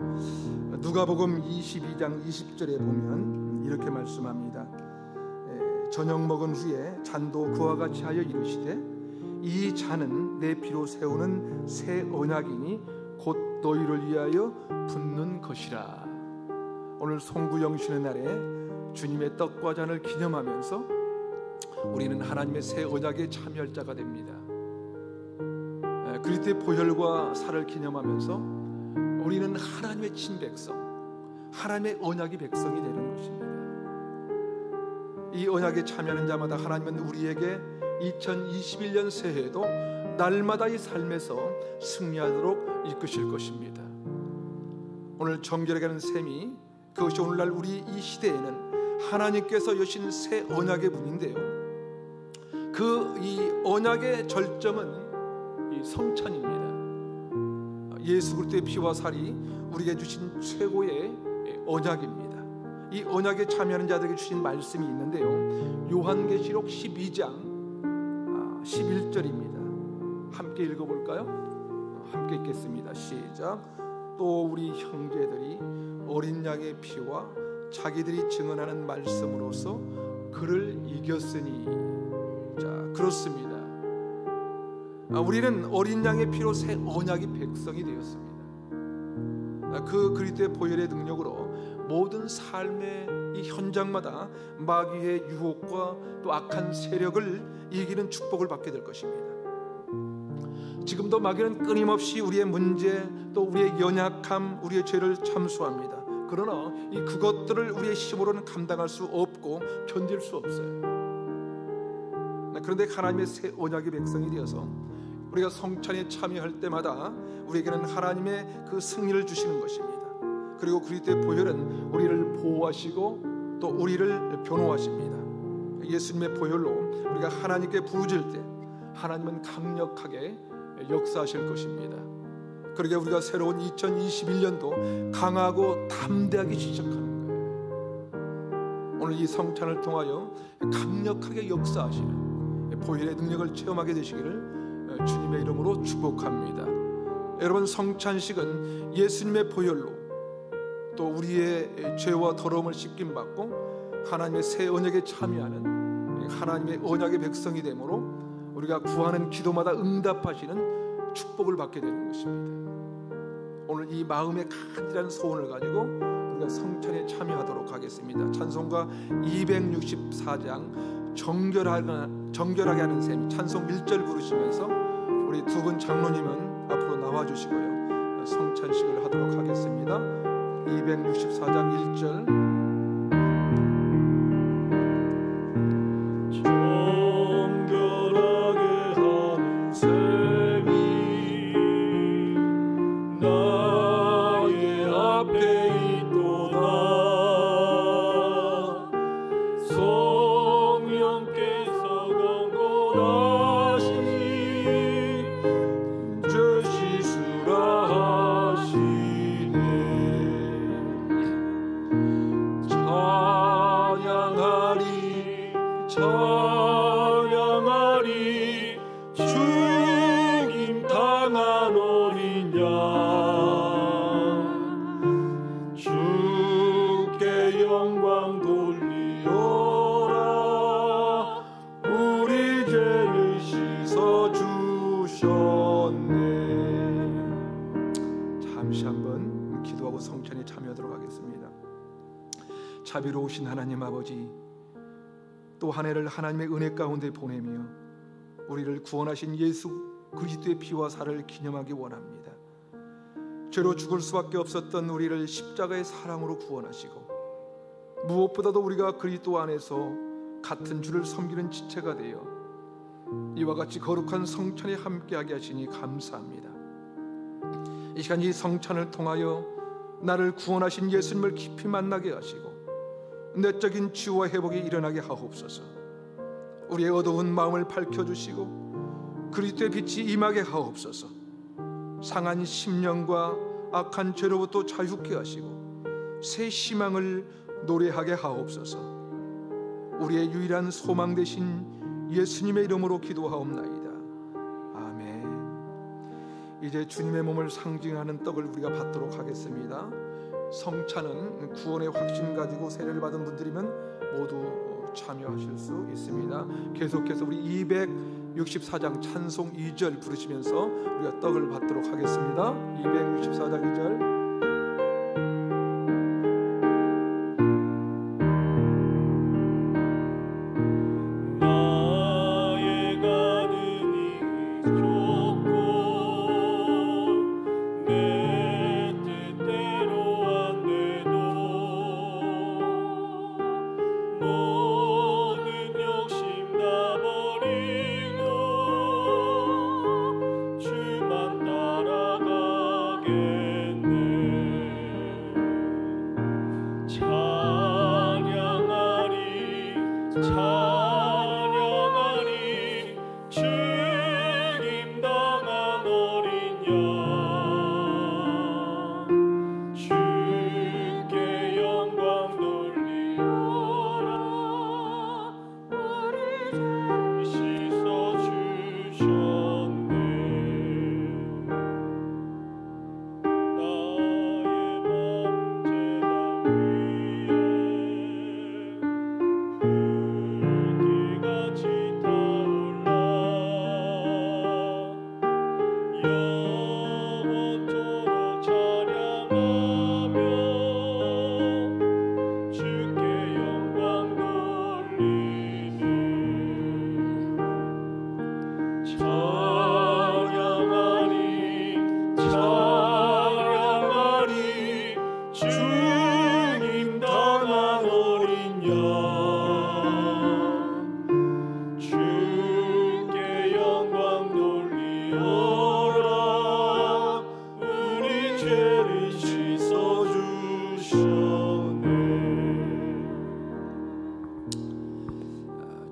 누가복음 22장 20절에 보면 이렇게 말씀합니다. 저녁 먹은 후에 잔도 그와 같이 하여 이르시되 이 잔은 내 피로 세우는 새 언약이니 곧 너희를 위하여 붓는 것이라. 오늘 송구영신의 날에 주님의 떡과 잔을 기념하면서 우리는 하나님의 새 언약에 참여할 자가 됩니다. 그리스도의 보혈과 살을 기념하면서 우리는 하나님의 친백성, 하나님의 언약의 백성이 되는 것입니다. 이 언약에 참여하는 자마다 하나님은 우리에게 2021년 새해에도 날마다 이 삶에서 승리하도록 이끄실 것입니다. 오늘 정결하게 셈이 그것이 오늘날 우리 이 시대에는 하나님께서 여신 새 언약의 분인데요, 그 이 언약의 절정은 이 성찬입니다. 예수 그리스도의 피와 살이 우리에게 주신 최고의 언약입니다. 이 언약에 참여하는 자들에게 주신 말씀이 있는데요, 요한계시록 12장 11절입니다. 함께 읽어볼까요? 함께 읽겠습니다. 시작. 또 우리 형제들이 어린 양의 피와 자기들이 증언하는 말씀으로써 그를 이겼으니. 자, 그렇습니다. 우리는 어린 양의 피로 새 언약의 백성이 되었습니다. 그 그리스도의 보혈의 능력으로 모든 삶의 이 현장마다 마귀의 유혹과 또 악한 세력을 이기는 축복을 받게 될 것입니다. 지금도 마귀는 끊임없이 우리의 문제, 또 우리의 연약함, 우리의 죄를 참수합니다. 그러나 그것들을 우리의 힘으로는 감당할 수 없고 견딜 수 없어요. 그런데 하나님의 새 언약의 백성이 되어서 우리가 성찬에 참여할 때마다 우리에게는 하나님의 그 승리를 주시는 것입니다. 그리고 그리스도의 보혈은 우리를 보호하시고 또 우리를 변호하십니다. 예수님의 보혈로 우리가 하나님께 부르짖을 때 하나님은 강력하게 역사하실 것입니다. 그러게 우리가 새로운 2021년도 강하고 담대하게 시작하는 거예요. 오늘 이 성찬을 통하여 강력하게 역사하시는 보혈의 능력을 체험하게 되시기를 주님의 이름으로 축복합니다. 여러분, 성찬식은 예수님의 보혈로 또 우리의 죄와 더러움을 씻김 받고 하나님의 새 언약에 참여하는 하나님의 언약의 백성이 되므로 우리가 구하는 기도마다 응답하시는 축복을 받게 되는 것입니다. 오늘 이 마음의 간절한 소원을 가지고 우리가 성찬에 참여하도록 하겠습니다. 찬송가 264장 정결하게 하는 셈, 찬송 1절 부르시면서 우리 두 분 장로님은 앞으로 나와주시고요, 성찬식을 하도록 하겠습니다. 264장 1절 자비로우신 하나님 아버지, 또 한 해를 하나님의 은혜 가운데 보내며 우리를 구원하신 예수 그리스도의 피와 살을 기념하기 원합니다. 죄로 죽을 수밖에 없었던 우리를 십자가의 사랑으로 구원하시고 무엇보다도 우리가 그리스도 안에서 같은 주를 섬기는 지체가 되어 이와 같이 거룩한 성찬에 함께하게 하시니 감사합니다. 이 시간 이 성찬을 통하여 나를 구원하신 예수님을 깊이 만나게 하시고 내적인 치유와 회복이 일어나게 하옵소서. 우리의 어두운 마음을 밝혀주시고 그리스도의 빛이 임하게 하옵소서. 상한 심령과 악한 죄로부터 자유케 하시고 새 희망을 노래하게 하옵소서. 우리의 유일한 소망 되신 예수님의 이름으로 기도하옵나이다. 아멘. 이제 주님의 몸을 상징하는 떡을 우리가 받도록 하겠습니다. 성찬은 구원의 확신 가지고 세례를 받은 분들이면 모두 참여하실 수 있습니다. 계속해서 우리 264장 찬송 2절 부르시면서 우리가 떡을 받도록 하겠습니다. 264장 2절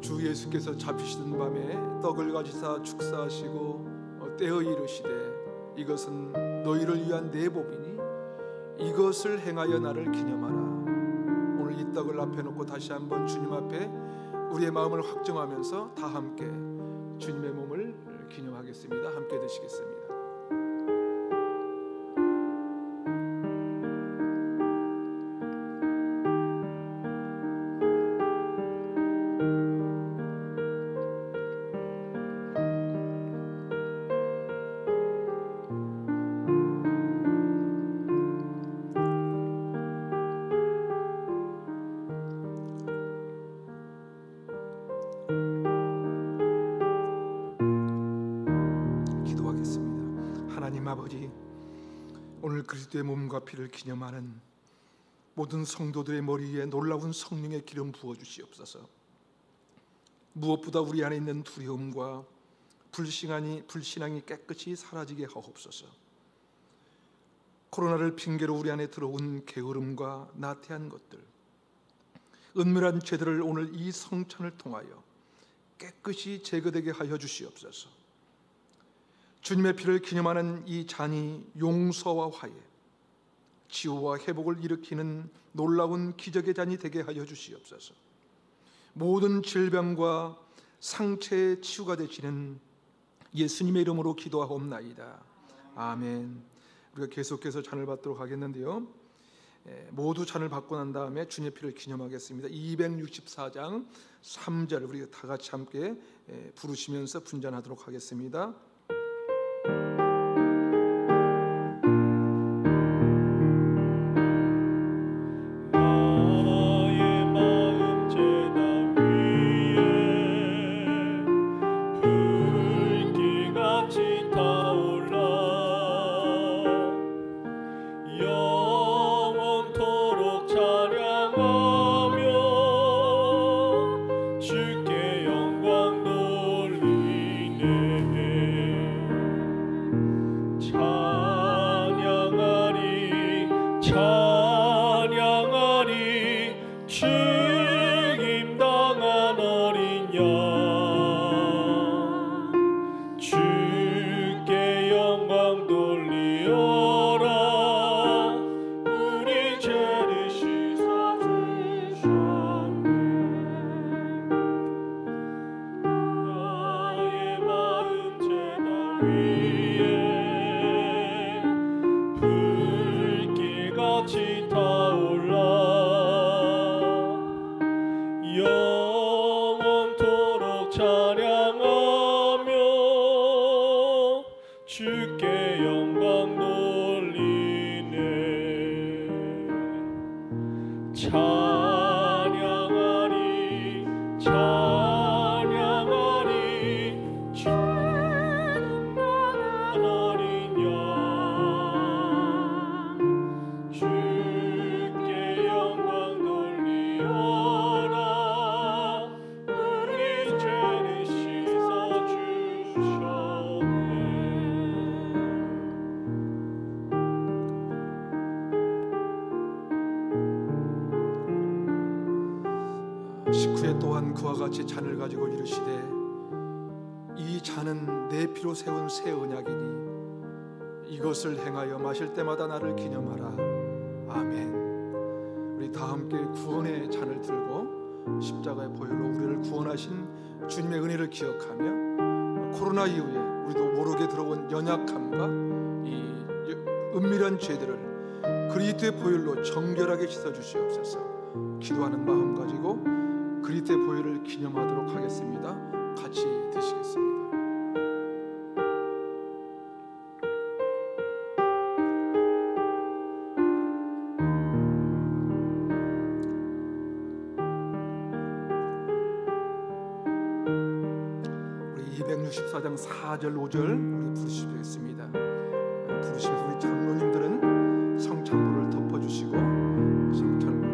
주 예수께서 잡히시던 밤에 떡을 가지사 축사하시고 떼어 이르시되 이것은 너희를 위한 내 몸이니 이것을 행하여 나를 기념하라. 오늘 이 떡을 앞에 놓고 다시 한번 주님 앞에 우리의 마음을 확정하면서 다 함께 주님의 몸을 기념하겠습니다. 함께 드시겠습니다. 아버지, 오늘 그리스도의 몸과 피를 기념하는 모든 성도들의 머리에 놀라운 성령의 기름 부어주시옵소서. 무엇보다 우리 안에 있는 두려움과 불신앙이 깨끗이 사라지게 하옵소서. 코로나를 핑계로 우리 안에 들어온 게으름과 나태한 것들, 은밀한 죄들을 오늘 이 성찬을 통하여 깨끗이 제거되게 하여 주시옵소서. 주님의 피를 기념하는 이 잔이 용서와 화해, 치유와 회복을 일으키는 놀라운 기적의 잔이 되게 하여 주시옵소서. 모든 질병과 상처의 치유가 되시는 예수님의 이름으로 기도하옵나이다. 아멘. 우리가 계속해서 잔을 받도록 하겠는데요, 모두 잔을 받고 난 다음에 주님의 피를 기념하겠습니다. 264장 3절 우리가 다 같이 함께 부르시면서 분잔하도록 하겠습니다. 식후에 또한 그와 같이 잔을 가지고 이르시되 이 잔은 내 피로 세운 새 언약이니 이것을 행하여 마실 때마다 나를 기념하라. 아멘. 우리 다 함께 구원의 잔을 들고 십자가의 보혈로 우리를 구원하신 주님의 은혜를 기억하며 코로나 이후에 우리도 모르게 들어온 연약함과 이 은밀한 죄들을 그리스도의 보혈로 정결하게 씻어주시옵소서. 기도하는 마음 가지고 그리스도의 보혈을 기념하도록 하겠습니다. 같이 드시겠습니다. 우리 264장 4절 5절 우리 부르시겠습니다. 부르시면서 우리 장로님들은 성찬물을 덮어주시고 성찬물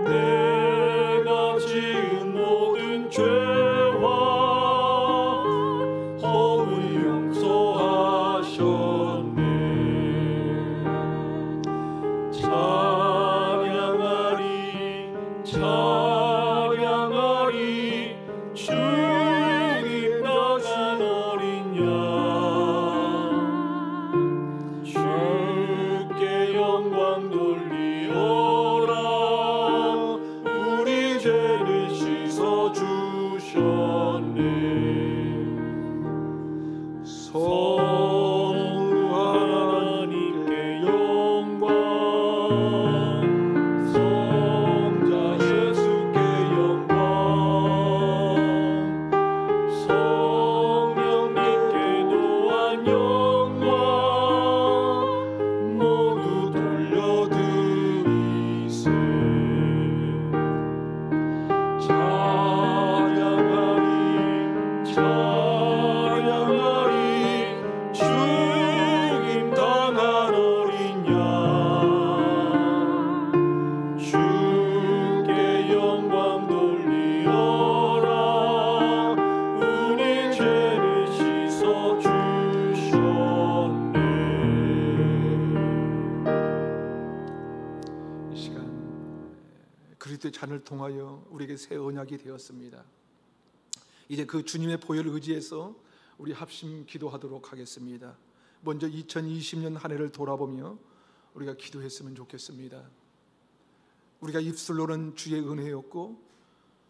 내가 지은 모든 죄와 잔을 통하여 우리에게 새 언약이 되었습니다. 이제 그 주님의 보혈을 의지해서 우리 합심 기도하도록 하겠습니다. 먼저 2020년 한 해를 돌아보며 우리가 기도했으면 좋겠습니다. 우리가 입술로는 주의 은혜였고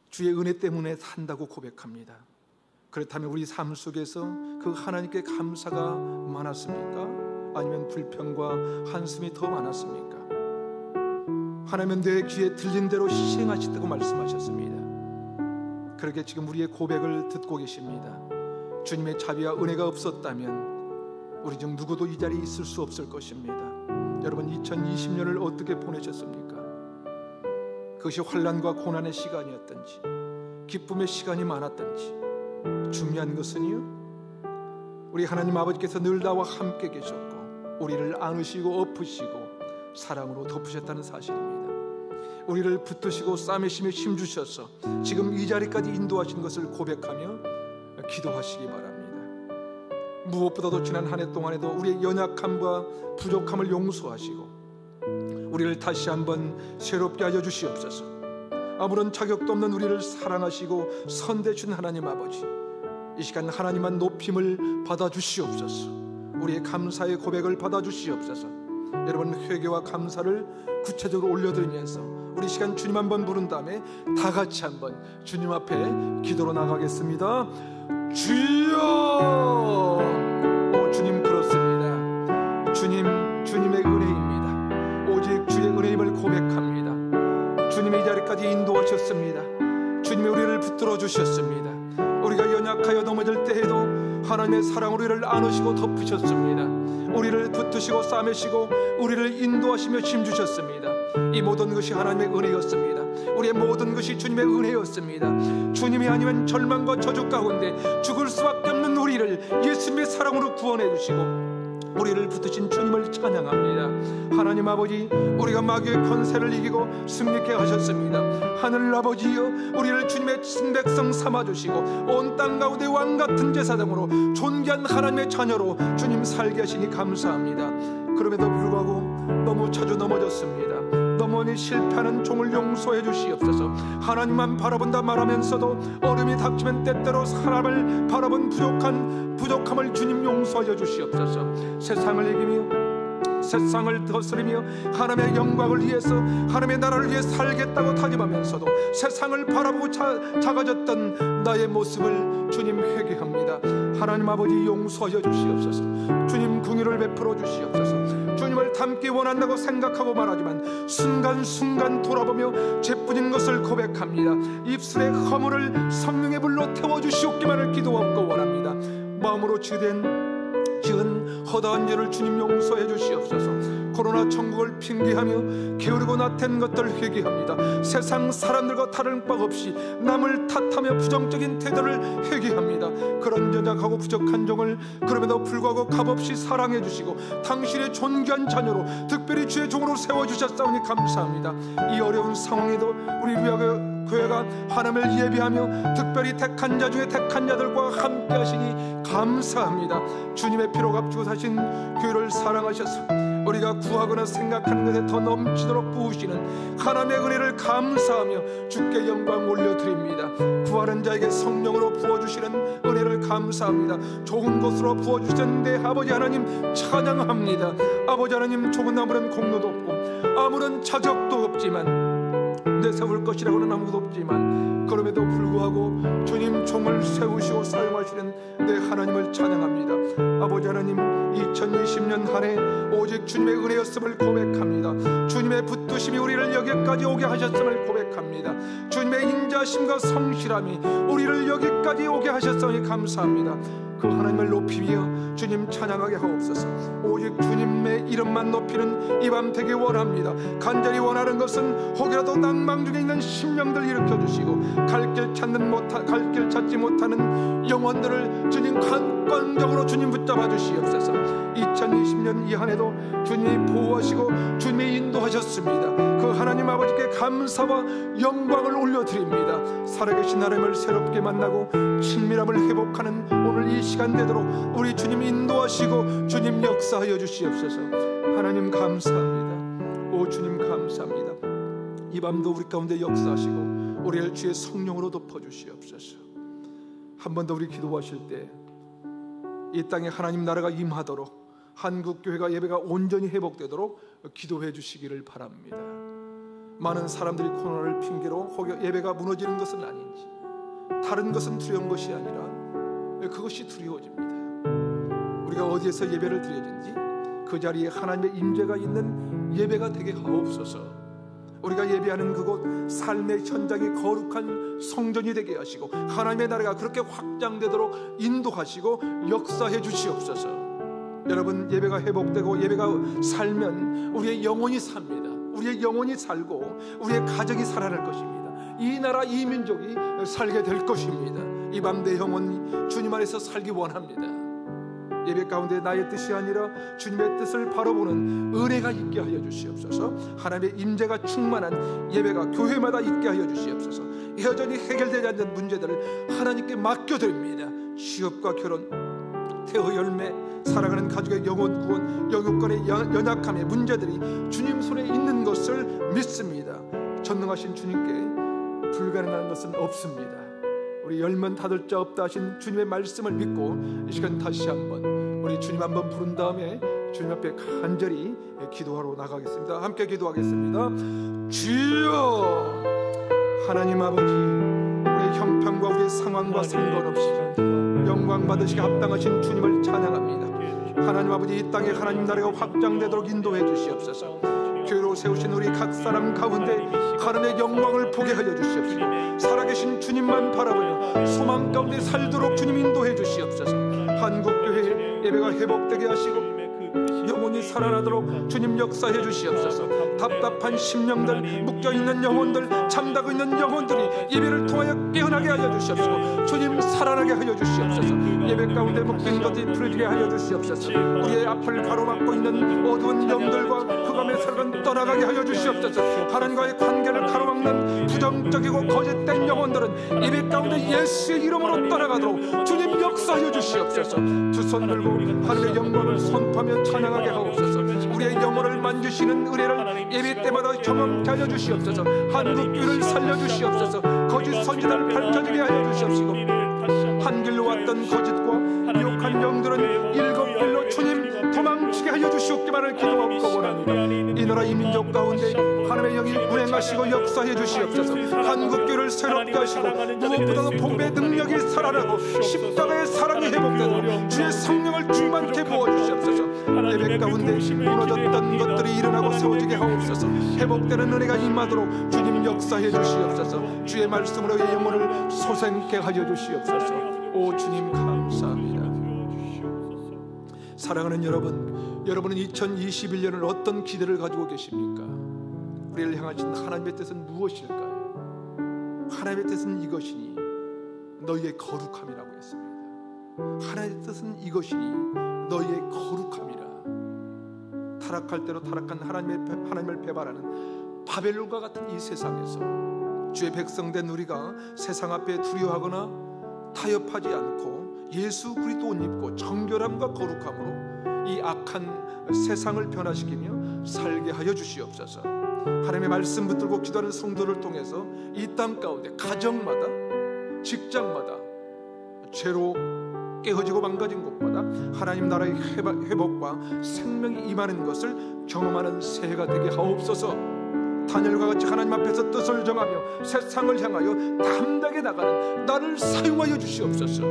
주의 은혜 때문에 산다고 고백합니다. 그렇다면 우리 삶 속에서 그 하나님께 감사가 많았습니까? 아니면 불평과 한숨이 더 많았습니까? 하나님은 내 귀에 들린 대로 시행하시다고 말씀하셨습니다. 그렇게 지금 우리의 고백을 듣고 계십니다. 주님의 자비와 은혜가 없었다면 우리 중 누구도 이 자리에 있을 수 없을 것입니다. 여러분 2020년을 어떻게 보내셨습니까? 그것이 환난과 고난의 시간이었든지 기쁨의 시간이 많았든지 중요한 것은요, 우리 하나님 아버지께서 늘 나와 함께 계셨고 우리를 안으시고 엎으시고 사랑으로 덮으셨다는 사실입니다. 우리를 붙드시고 싸매시며 힘주셔서 지금 이 자리까지 인도하신 것을 고백하며 기도하시기 바랍니다. 무엇보다도 지난 한 해 동안에도 우리의 연약함과 부족함을 용서하시고 우리를 다시 한번 새롭게 하여 주시옵소서. 아무런 자격도 없는 우리를 사랑하시고 선대 준 하나님 아버지, 이 시간 하나님만 높임을 받아 주시옵소서. 우리의 감사의 고백을 받아 주시옵소서. 여러분 회개와 감사를 구체적으로 올려드리면서 우리 시간 주님 한번 부른 다음에 다 같이 한번 주님 앞에 기도로 나가겠습니다. 주여! 오 주님, 그렇습니다. 주님의 은혜입니다. 오직 주의 은혜임을 고백합니다. 주님의 이 자리까지 인도하셨습니다. 주님이 우리를 붙들어 주셨습니다. 우리가 연약하여 넘어질 때에도 하나님의 사랑으로 우리를 안으시고 덮으셨습니다. 우리를 붙드시고 싸매시고 우리를 인도하시며 힘주셨습니다. 이 모든 것이 하나님의 은혜였습니다. 우리의 모든 것이 주님의 은혜였습니다. 주님이 아니면 절망과 저주 가운데 죽을 수밖에 없는 우리를 예수님의 사랑으로 구원해 주시고 우리를 붙드신 주님을 찬양합니다. 하나님 아버지, 우리가 마귀의 권세를 이기고 승리케 하셨습니다. 하늘 아버지여, 우리를 주님의 친백성 삼아주시고 온 땅 가운데 왕같은 제사장으로 존귀한 하나님의 자녀로 주님 살게 하시니 감사합니다. 그럼에도 불구하고 너무 자주 넘어졌습니다. 너무니 실패하는 종을 용서해 주시옵소서. 하나님만 바라본다 말하면서도 얼음이 닥치면 때때로 사람을 바라본 부족함을 주님 용서해 주시옵소서. 세상을 이기며 세상을 거스르며 하나님의 영광을 위해서 하나님의 나라를 위해 살겠다고 다짐하면서도 세상을 바라보고 작아졌던 나의 모습을 주님 회개합니다. 하나님 아버지 용서하여 주시옵소서. 주님 긍휼을 베풀어 주시옵소서. 주님을 닮기 원한다고 생각하고 말하지만 순간순간 돌아보며 죄뿐인 것을 고백합니다. 입술의 허물을 성령의 불로 태워주시옵기만을 기도하고 원합니다. 마음으로 지은 허다한 죄를 주님 용서해 주시옵소서. 코로나 천국을 핑계하며 게으르고 나태한 것들 회개합니다. 세상 사람들과 다른 바 없이 남을 탓하며 부정적인 태도를 회개합니다. 그런 연약하고 부족한 종을 그럼에도 불구하고 값없이 사랑해 주시고 당신의 존귀한 자녀로 특별히 주의 종으로 세워주셨사오니 감사합니다. 이 어려운 상황에도 우리 교회가 하나님을 예비하며 특별히 택한 자 중에 택한 자들과 함께 하시니 감사합니다. 주님의 피로 값주고 사신 교회를 사랑하셔서 우리가 구하거나 생각하는 것에 더 넘치도록 부으시는 하나님의 은혜를 감사하며 주께 영광 올려드립니다. 구하는 자에게 성령으로 부어주시는 은혜를 감사합니다. 좋은 곳으로 부어주셨는데 아버지 하나님 찬양합니다. 아버지 하나님, 좋은 아무런 공로도 없고 아무런 자격도 없지만 내세울 것이라고는 아무도 없지만 그럼에도 불구하고 주님 종을 세우시고 사용하시는 내 하나님을 찬양합니다. 아버지 하나님, 2020년 한 해 오직 주님의 은혜였음을 고백합니다. 주님의 붙드심이 우리를 여기까지 오게 하셨음을 고백합니다. 주님의 인자심과 성실함이 우리를 여기까지 오게 하셨으니 감사합니다. 그 하나님을 높이며 주님 찬양하게 하옵소서. 오직 주님의 이름만 높이는 이 밤 되게 원합니다. 간절히 원하는 것은 혹이라도 낭망 중에 있는 심령들 일으켜 주시고 갈 길 찾지 못하는 영혼들을 주님 관건적으로 주님 붙잡아 주시옵소서. 2020년 이 한 해도 주님이 보호하시고 주님이 인도하셨습니다. 그 하나님 아버지께 감사와 영광을 올려드립니다. 살아계신 하나님을 새롭게 만나고 친밀함을 회복하는 오늘 이 시간 되도록 우리 주님 인도하시고 주님 역사하여 주시옵소서. 하나님 감사합니다. 오 주님 감사합니다. 이 밤도 우리 가운데 역사하시고 우리를 주의 성령으로 덮어주시옵소서. 한 번 더 우리 기도하실 때 이 땅에 하나님 나라가 임하도록 한국교회가 예배가 온전히 회복되도록 기도해 주시기를 바랍니다. 많은 사람들이 코로나를 핑계로 혹여 예배가 무너지는 것은 아닌지, 다른 것은 두려운 것이 아니라 그것이 두려워집니다. 우리가 어디에서 예배를 드려야지 그 자리에 하나님의 임재가 있는 예배가 되게 하옵소서. 우리가 예배하는 그곳 삶의 현장이 거룩한 성전이 되게 하시고 하나님의 나라가 그렇게 확장되도록 인도하시고 역사해 주시옵소서. 여러분, 예배가 회복되고 예배가 살면 우리의 영혼이 삽니다. 우리의 영혼이 살고 우리의 가정이 살아날 것입니다. 이 나라 이 민족이 살게 될 것입니다. 이 밤 내 영혼이 주님 안에서 살기 원합니다. 예배 가운데 나의 뜻이 아니라 주님의 뜻을 바라보는 은혜가 있게 하여 주시옵소서. 하나님의 임재가 충만한 예배가 교회마다 있게 하여 주시옵소서. 여전히 해결되지 않는 문제들을 하나님께 맡겨드립니다. 취업과 결혼, 태어 열매, 살아가는 가족의 영혼 구원, 영유권의 연약함의 문제들이 주님 손에 있는 것을 믿습니다. 전능하신 주님께 불가능한 것은 없습니다. 우리 열면 닫을 자 없다 하신 주님의 말씀을 믿고 이 시간 다시 한번 우리 주님 한번 부른 다음에 주님 앞에 간절히 기도하러 나가겠습니다. 함께 기도하겠습니다. 주여, 하나님 아버지, 우리의 형편과 우리의 상황과 상관없이 영광 받으시기 합당하신 주님을 찬양합니다. 하나님 아버지, 이 땅에 하나님 나라가 확장되도록 인도해 주시옵소서. 교회로 세우신 우리 각 사람 가운데 하나님의 영광을 보게 하여 주시옵소서. 살아계신 주님만 바라보며 소망 가운데 살도록 주님 인도해 주시옵소서. 한국교회 예배가 회복되게 하시고 영혼이 살아나도록 주님 역사해 주시옵소서. 답답한 심령들, 묶여있는 영혼들, 잠자고 있는 영혼들이 예배를 통하여 깨어나게 하여 주시옵소서. 주님 살아나게 하여 주시옵소서. 예배 가운데 묶인 것이 풀어지게 하여 주시옵소서. 우리의 앞을 가로막고 있는 어두운 영들과 흑암의 세력은 떠나가게 하여 주시옵소서. 하나님과의 관계를 가로막는 부정적이고 거짓된 영혼들은 예배 가운데 예수의 이름으로 떠나가도록 주님 역사하여 주시옵소서. 두 손 들고 하나님의 영광을 선포하며 찬양하게 하옵소서. 우리의 영혼을 만지시는 은혜를 예배 때마다 경험케 하여 주시옵소서. 한국교회를 살려주시옵소서. 거짓 선지자를 밝혀지게 하여 주시옵시고 한 길로 왔던 거짓과 미혹한 영들은 일곱 길로 주님 도망치게 하여 주시옵기만을 기도하고 원합니다. 이 나라 이 민족 가운데 하나님의 영이 운행하시고 역사해 주시옵소서. 한국교회를 새롭게 하시고 무엇보다도 복음의 능력이 살아나고 십자가의 사랑이 회복되도록 주의 성령을 충만케 부어주시옵소서. 예배 가운데 무너졌던 것들이 일어나고 세워지게 하옵소서. 회복되는 은혜가 임하도록 주님 역사해 주시옵소서. 주의 말씀으로 의 영혼을 소생케 하여 주시옵소서. 오 주님 감사합니다. 사랑하는 여러분, 여러분은 2021년을 어떤 기대를 가지고 계십니까? 우리를 향하신 하나님의 뜻은 무엇일까요? 하나님의 뜻은 이것이니 너희의 거룩함이라고 했습니다. 하나님의 뜻은 이것이니 너희의 거룩함이라. 타락할 대로 타락한 하나님을 배반하는 바벨론과 같은 이 세상에서 주의 백성된 우리가 세상 앞에 두려워하거나 타협하지 않고 예수 그리스도 옷 입고 정결함과 거룩함으로 이 악한 세상을 변화시키며 살게 하여 주시옵소서. 하나님의 말씀 붙들고 기도하는 성도를 통해서 이 땅 가운데 가정마다 직장마다 죄로 깨어지고 망가진 곳마다 하나님 나라의 회복과 생명이 임하는 것을 경험하는 새해가 되게 하옵소서. 다니엘과 같이 하나님 앞에서 뜻을 정하며 세상을 향하여 담대하게 나가는 나를 사용하여 주시옵소서.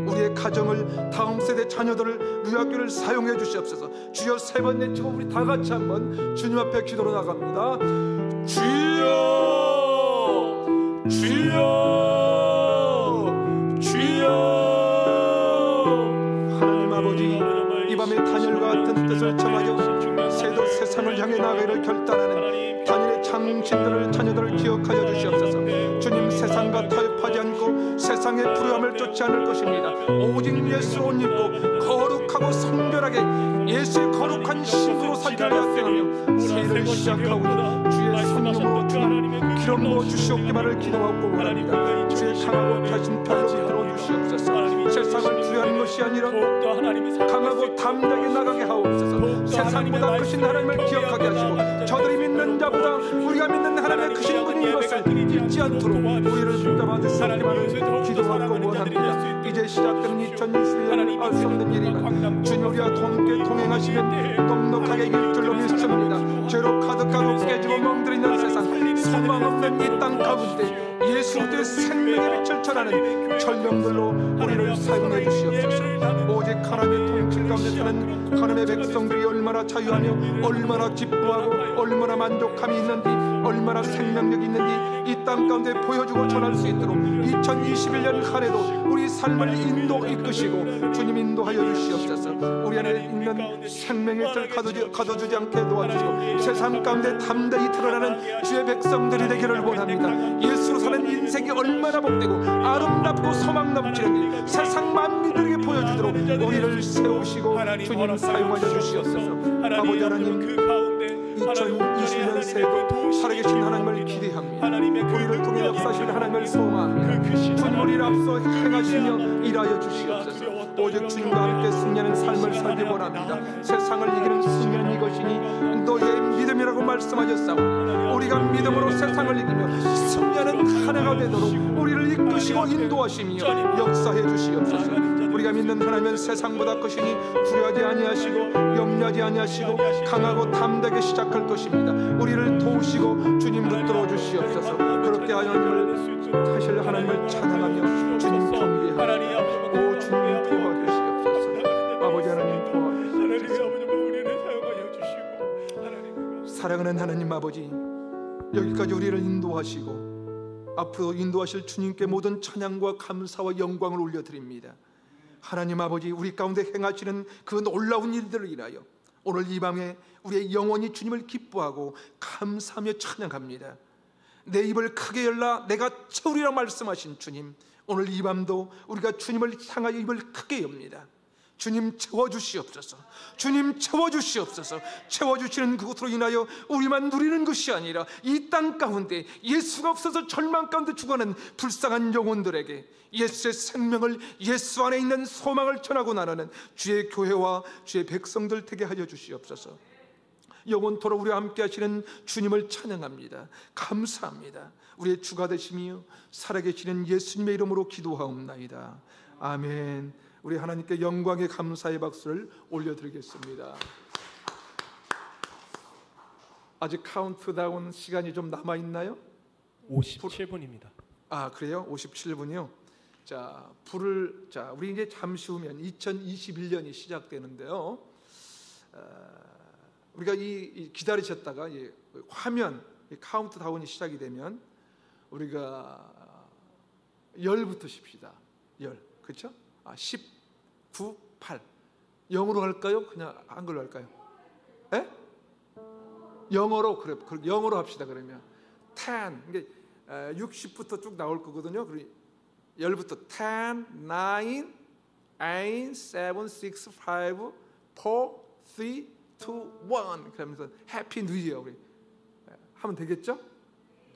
우리의 가정을, 다음 세대 자녀들을, 누리학교를 사용해 주시옵소서. 주여 세 번 외치고 우리 다 같이 한번 주님 앞에 기도로 나갑니다. 주여, 주여, 주여. 하나님 아버지, 이 밤에 다니엘과 같은 뜻을 정하여 새도 세상을 향해 나가기를 결단하는 다니엘의 장신들을, 자녀들을 기억하여 주시옵소서. 주님, 세상과 타협하지 않고 세상의 불의함을 쫓지 않을 것입니다. 오직 예수 옷 입고 거룩하고 성결하게 예수의 거룩한 신부로 살기를 약속하며 새해를 시작하오니 주의 성령으로 주님 기름 부어 주시옵기만을 기도하고 원합니다. 주의 강하고 펴신 팔로 이끌어 주시옵소서. 세상을 두려워하는 것이 아니라 강하고 담대하게 나가게 하옵소서. 세상보다 크신 하나님을 기억하게 하시고 저들이 믿는 자보다 우리가 믿는 하나님의 크신 분인 것을 잊지 않도록 우리를 붙잡아 주시옵기만을 기도하고 원합니다. 이제 시작된 2021년 알 수 없는 일이지만 주님 우리와 함께 동행하시면 넉넉하게 이길 줄로 믿습니다. 죄로 가득하고 깨지고 멍들이는 세상, 소망 없는 이 땅 가운데 예수 그리스도의 생명의 빛을 전하는 전령들로 우리를 사용해 주시옵소서. 오직 하나님의 통칠 가운데 사는 하나님의 백성들이 얼마나 자유하며 얼마나 기뻐하고 얼마나 만족함이 있는지, 얼마나 생명력이 있는지 이 땅 가운데 보여주고 전할 수 있도록 2021년 한 해도 우리 삶을 이끄시고 주님 인도하여 주시옵소서. 우리 안에 있는 생명의 빛을 가둬주지 않게 도와주시고 세상 가운데 담대히 드러나는 주의 백성들이 되기를 원합니다. 예수로 사는 인생이 얼마나 복되고 아름답고 소망 넘치는지 세상 만민들에게 보여주도록 우리를 세우시고 주님 사용하여 주시옵소서. 아버지 하나님, 2020년 새해도 살아계신 하나님을 기대합니다. 우리를 통해 역사하실 하나님을 소망합니다. 주님 우리를 앞서 행하시며 일하여 주시옵소서. 오직 주님과 함께 승리하는 삶을 살기 원합니다. 세상을 이기는 승리는 이것이니 너의 믿음이라고 말씀하셨사오니 우리가 믿음으로 세상을 이기며 승리하는 하나가 되도록 우리를 이끄시고 인도하시며 역사해 주시옵소서. 우리가 믿는 하나님은 세상보다 크시니 두려워하지 아니하시고 염려하지 아니하시고 강하고 담대하게 시작할 것입니다. 우리를 도우시고 주님 붙들어 주시옵소서. 그렇게 하나님을 하실 하나님을 찬양하며 주님 경배하며 오 주님 도와주시옵소서. 아버지 하나님 도와주시옵소서. 사랑하는 하나님 아버지, 여기까지 우리를 인도하시고 앞으로 인도하실 주님께 모든 찬양과 감사와 영광을 올려드립니다. 하나님 아버지, 우리 가운데 행하시는 그 놀라운 일들을 인하여 오늘 이 밤에 우리의 영혼이 주님을 기뻐하고 감사하며 찬양합니다. 내 입을 크게 열라 내가 채우리라 말씀하신 주님, 오늘 이 밤도 우리가 주님을 향하여 입을 크게 엽니다. 주님 채워주시옵소서. 주님 채워주시옵소서. 채워주시는 그것으로 인하여 우리만 누리는 것이 아니라 이 땅 가운데 예수가 없어서 절망 가운데 죽어가는 불쌍한 영혼들에게 예수의 생명을, 예수 안에 있는 소망을 전하고 나누는 주의 교회와 주의 백성들 되게 하여 주시옵소서. 영원토록 우리와 함께 하시는 주님을 찬양합니다. 감사합니다. 우리의 주가 되시며 살아계시는 예수님의 이름으로 기도하옵나이다. 아멘. 우리 하나님께 영광의 감사의 박수를 올려드리겠습니다. 아직 카운트다운 시간이 좀 남아있나요? 57분입니다. 아 그래요? 57분이요? 자, 우리 이제 잠시 후면 2021년이 시작되는데요. 우리가 이 기다리셨다가 화면 카운트다운이 시작이 되면 우리가 열부터 쉽시다. 열, 그렇죠? 10, 9, 8 영어로 할까요? 그냥 한글로 할까요? 에? 영어로 그래, 영어로 합시다. 그러면 10, 이게 60부터 쭉 나올 거거든요. 그리고 10부터 10, 9, 8, 7, 6, 5, 4, 3, 2, 1 그러면서 해피 뉴 이어 우리 하면 되겠죠?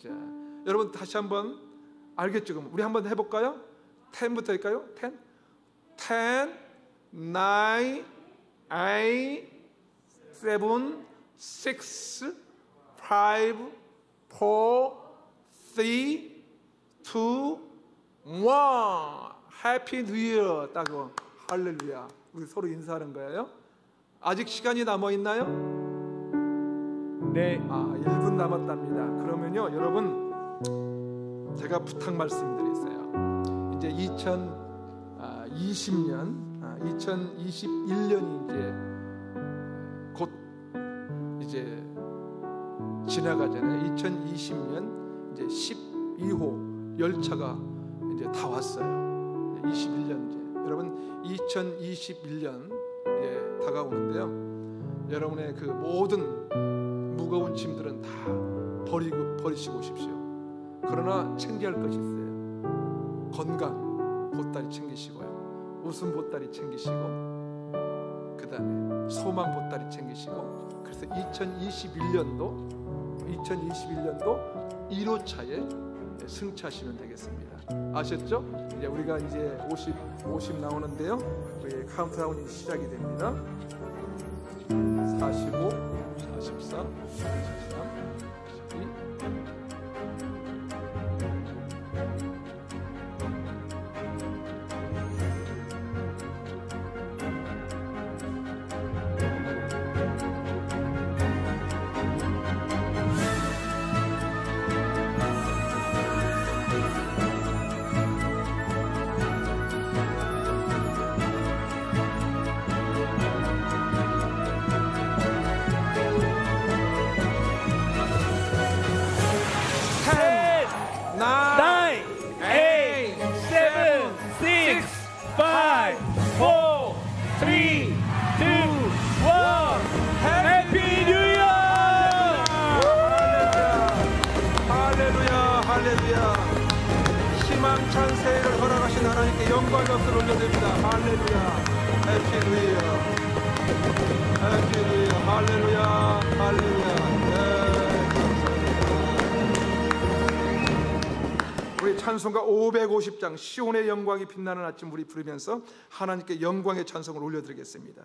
자, 여러분 다시 한번 알겠죠? 그럼 우리 한번 해볼까요? 10부터 할까요? 10, 9, 8, 7, 6, 5, 4, 3, 2, 1 해피 뉴 이어 따고 할렐루야. 우리 서로 인사하는 거예요. 아직 시간이 남아 있나요? 네. 1분 남았답니다. 그러면요, 여러분, 제가 부탁 말씀드리세요. 이제 2021년이 곧 이제 지나가잖아요. 2020년 이제 12호 열차가 이제 다 왔어요. 21년 이제 여러분 2021년 이제 다가오는데요. 여러분의 그 모든 무거운 짐들은 다 버리시고 오십시오. 그러나 챙겨야 할 것이 있어요. 건강 보따리 챙기시고요. 웃음 보따리 챙기시고, 그 다음에 소망 보따리 챙기시고. 그래서 2021년도 1호차에 승차하시면 되겠습니다. 아셨죠? 이제 우리가 이제 50 나오는데요. 우리 카운트다운이 시작이 됩니다. 45, 44, 43, 42. 희망찬 새해를 허락하신 하나님께 영광의 박수를 올려드립니다. 할렐루야. 해피 뉴 이어. 해피 뉴 이어. 할렐루야. 할렐루야. 네, 감사합니다. 우리 찬송가 550장 시온의 영광이 빛나는 아침 우리 부르면서 하나님께 영광의 찬송을 올려드리겠습니다.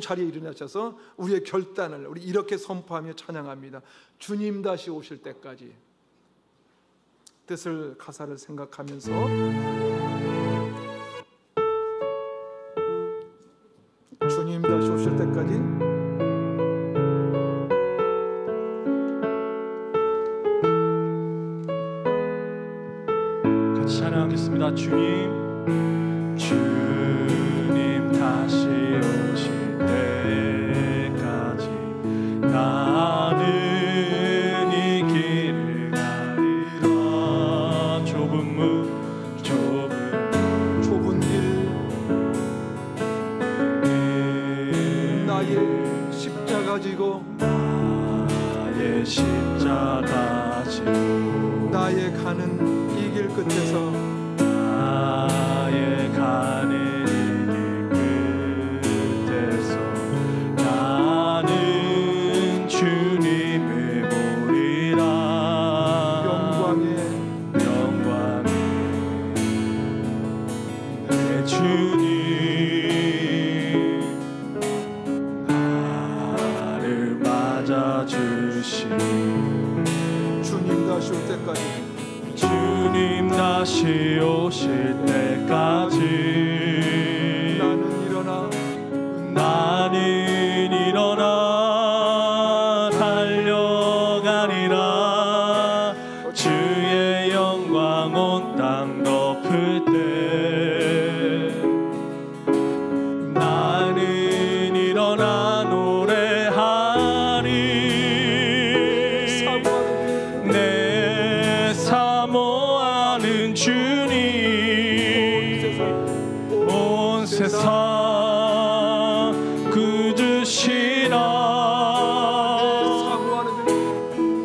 자리에 일어나셔서 우리의 결단을 우리 이렇게 선포하며 찬양합니다. 주님 다시 오실 때까지. 뜻을 가사를 생각하면서 주님 다시 오실 때까지 주님 다시 오실 때까지 나는 이 길을 가리라. 좁은 길 나의 십자가 지고 나의 십자가 지고 나의 가는 이 길 끝에서 나의 가는 이 길 끝에서 나는 주님을 보리라. 영광의 내 주님 나를 맞아주시. 주님 다시 올 때까지 주님 다시 오실 때까지 나는 일어나 달려가리라. 주의 영광 온 땅 덮을 때 나는 일어나 노래하리. 내 사모하는 주님 온 세상 그주시라.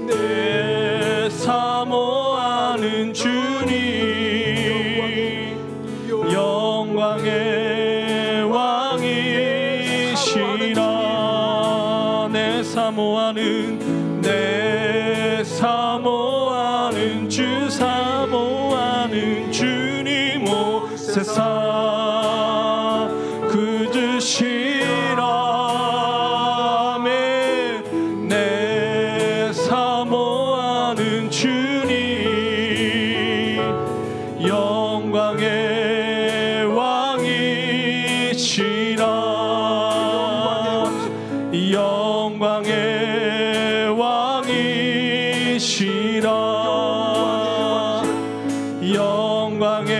내 사모하는 주님 영광의 왕이시라. 내 사모하는 주 사모하는 주님 온 세상 그주시라. 아멘. 내 사모하는 주님 영광의 왕이시라. 영광의 왕이시라. 영광의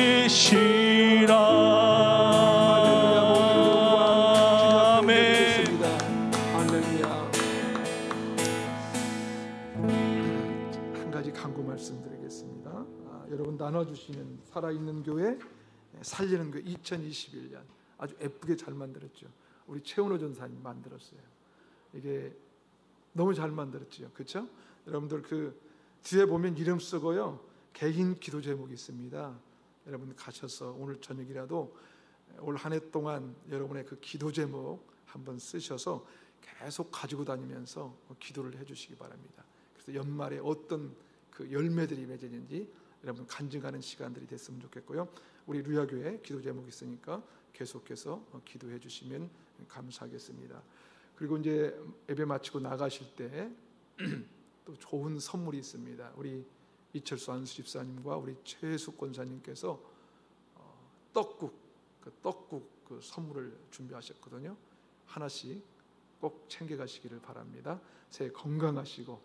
왕이시라. 아멘. 할렐루야. 한 가지 간구 말씀드리겠습니다. 여러분 나눠주시는 살아있는 교회, 살리는 교회 2021년 아주 예쁘게 잘 만들었죠. 우리 최은호 전사님 만들었어요. 이게 너무 잘 만들었죠, 그렇죠? 여러분들 그 뒤에 보면 이름 쓰고요 개인 기도 제목이 있습니다. 여러분 가셔서 오늘 저녁이라도 올 한 해 동안 여러분의 그 기도 제목 한번 쓰셔서 계속 가지고 다니면서 기도를 해주시기 바랍니다. 그래서 연말에 어떤 그 열매들이 맺어지는지 여러분 간증하는 시간들이 됐으면 좋겠고요. 우리 루야교회 기도 제목이 있으니까 계속해서 기도해 주시면 감사하겠습니다. 그리고 이제 예배 마치고 나가실 때 또 좋은 선물이 있습니다. 우리 이철수 안수 집사님과 우리 최숙 권사님께서 떡국 그 선물을 준비하셨거든요. 하나씩 꼭 챙겨가시기를 바랍니다. 새해 건강하시고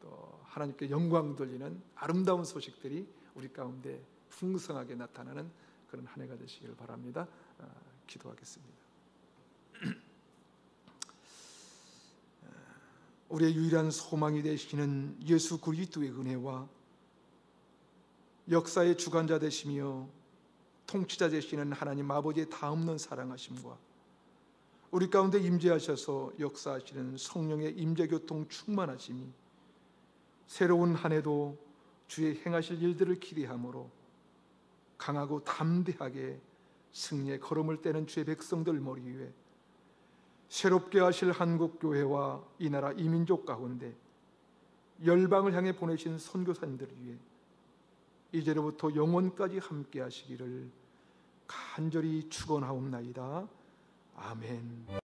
또 하나님께 영광 돌리는 아름다운 소식들이 우리 가운데 풍성하게 나타나는 그런 한 해가 되시기를 바랍니다. 기도하겠습니다. 우리의 유일한 소망이 되시는 예수 그리스도의 은혜와 역사의 주관자 되시며 통치자 되시는 하나님 아버지의 다없는 사랑하심과 우리 가운데 임재하셔서 역사하시는 성령의 임재교통 충만하심이 새로운 한 해도 주의 행하실 일들을 기대함으로 강하고 담대하게 승리의 걸음을 떼는 주의 백성들 머리 위에 새롭게 하실 한국교회와 이 나라 이민족 가운데 열방을 향해 보내신 선교사님들을 위해 이제로부터 영원까지 함께 하시기를 간절히 축원하옵나이다. 아멘.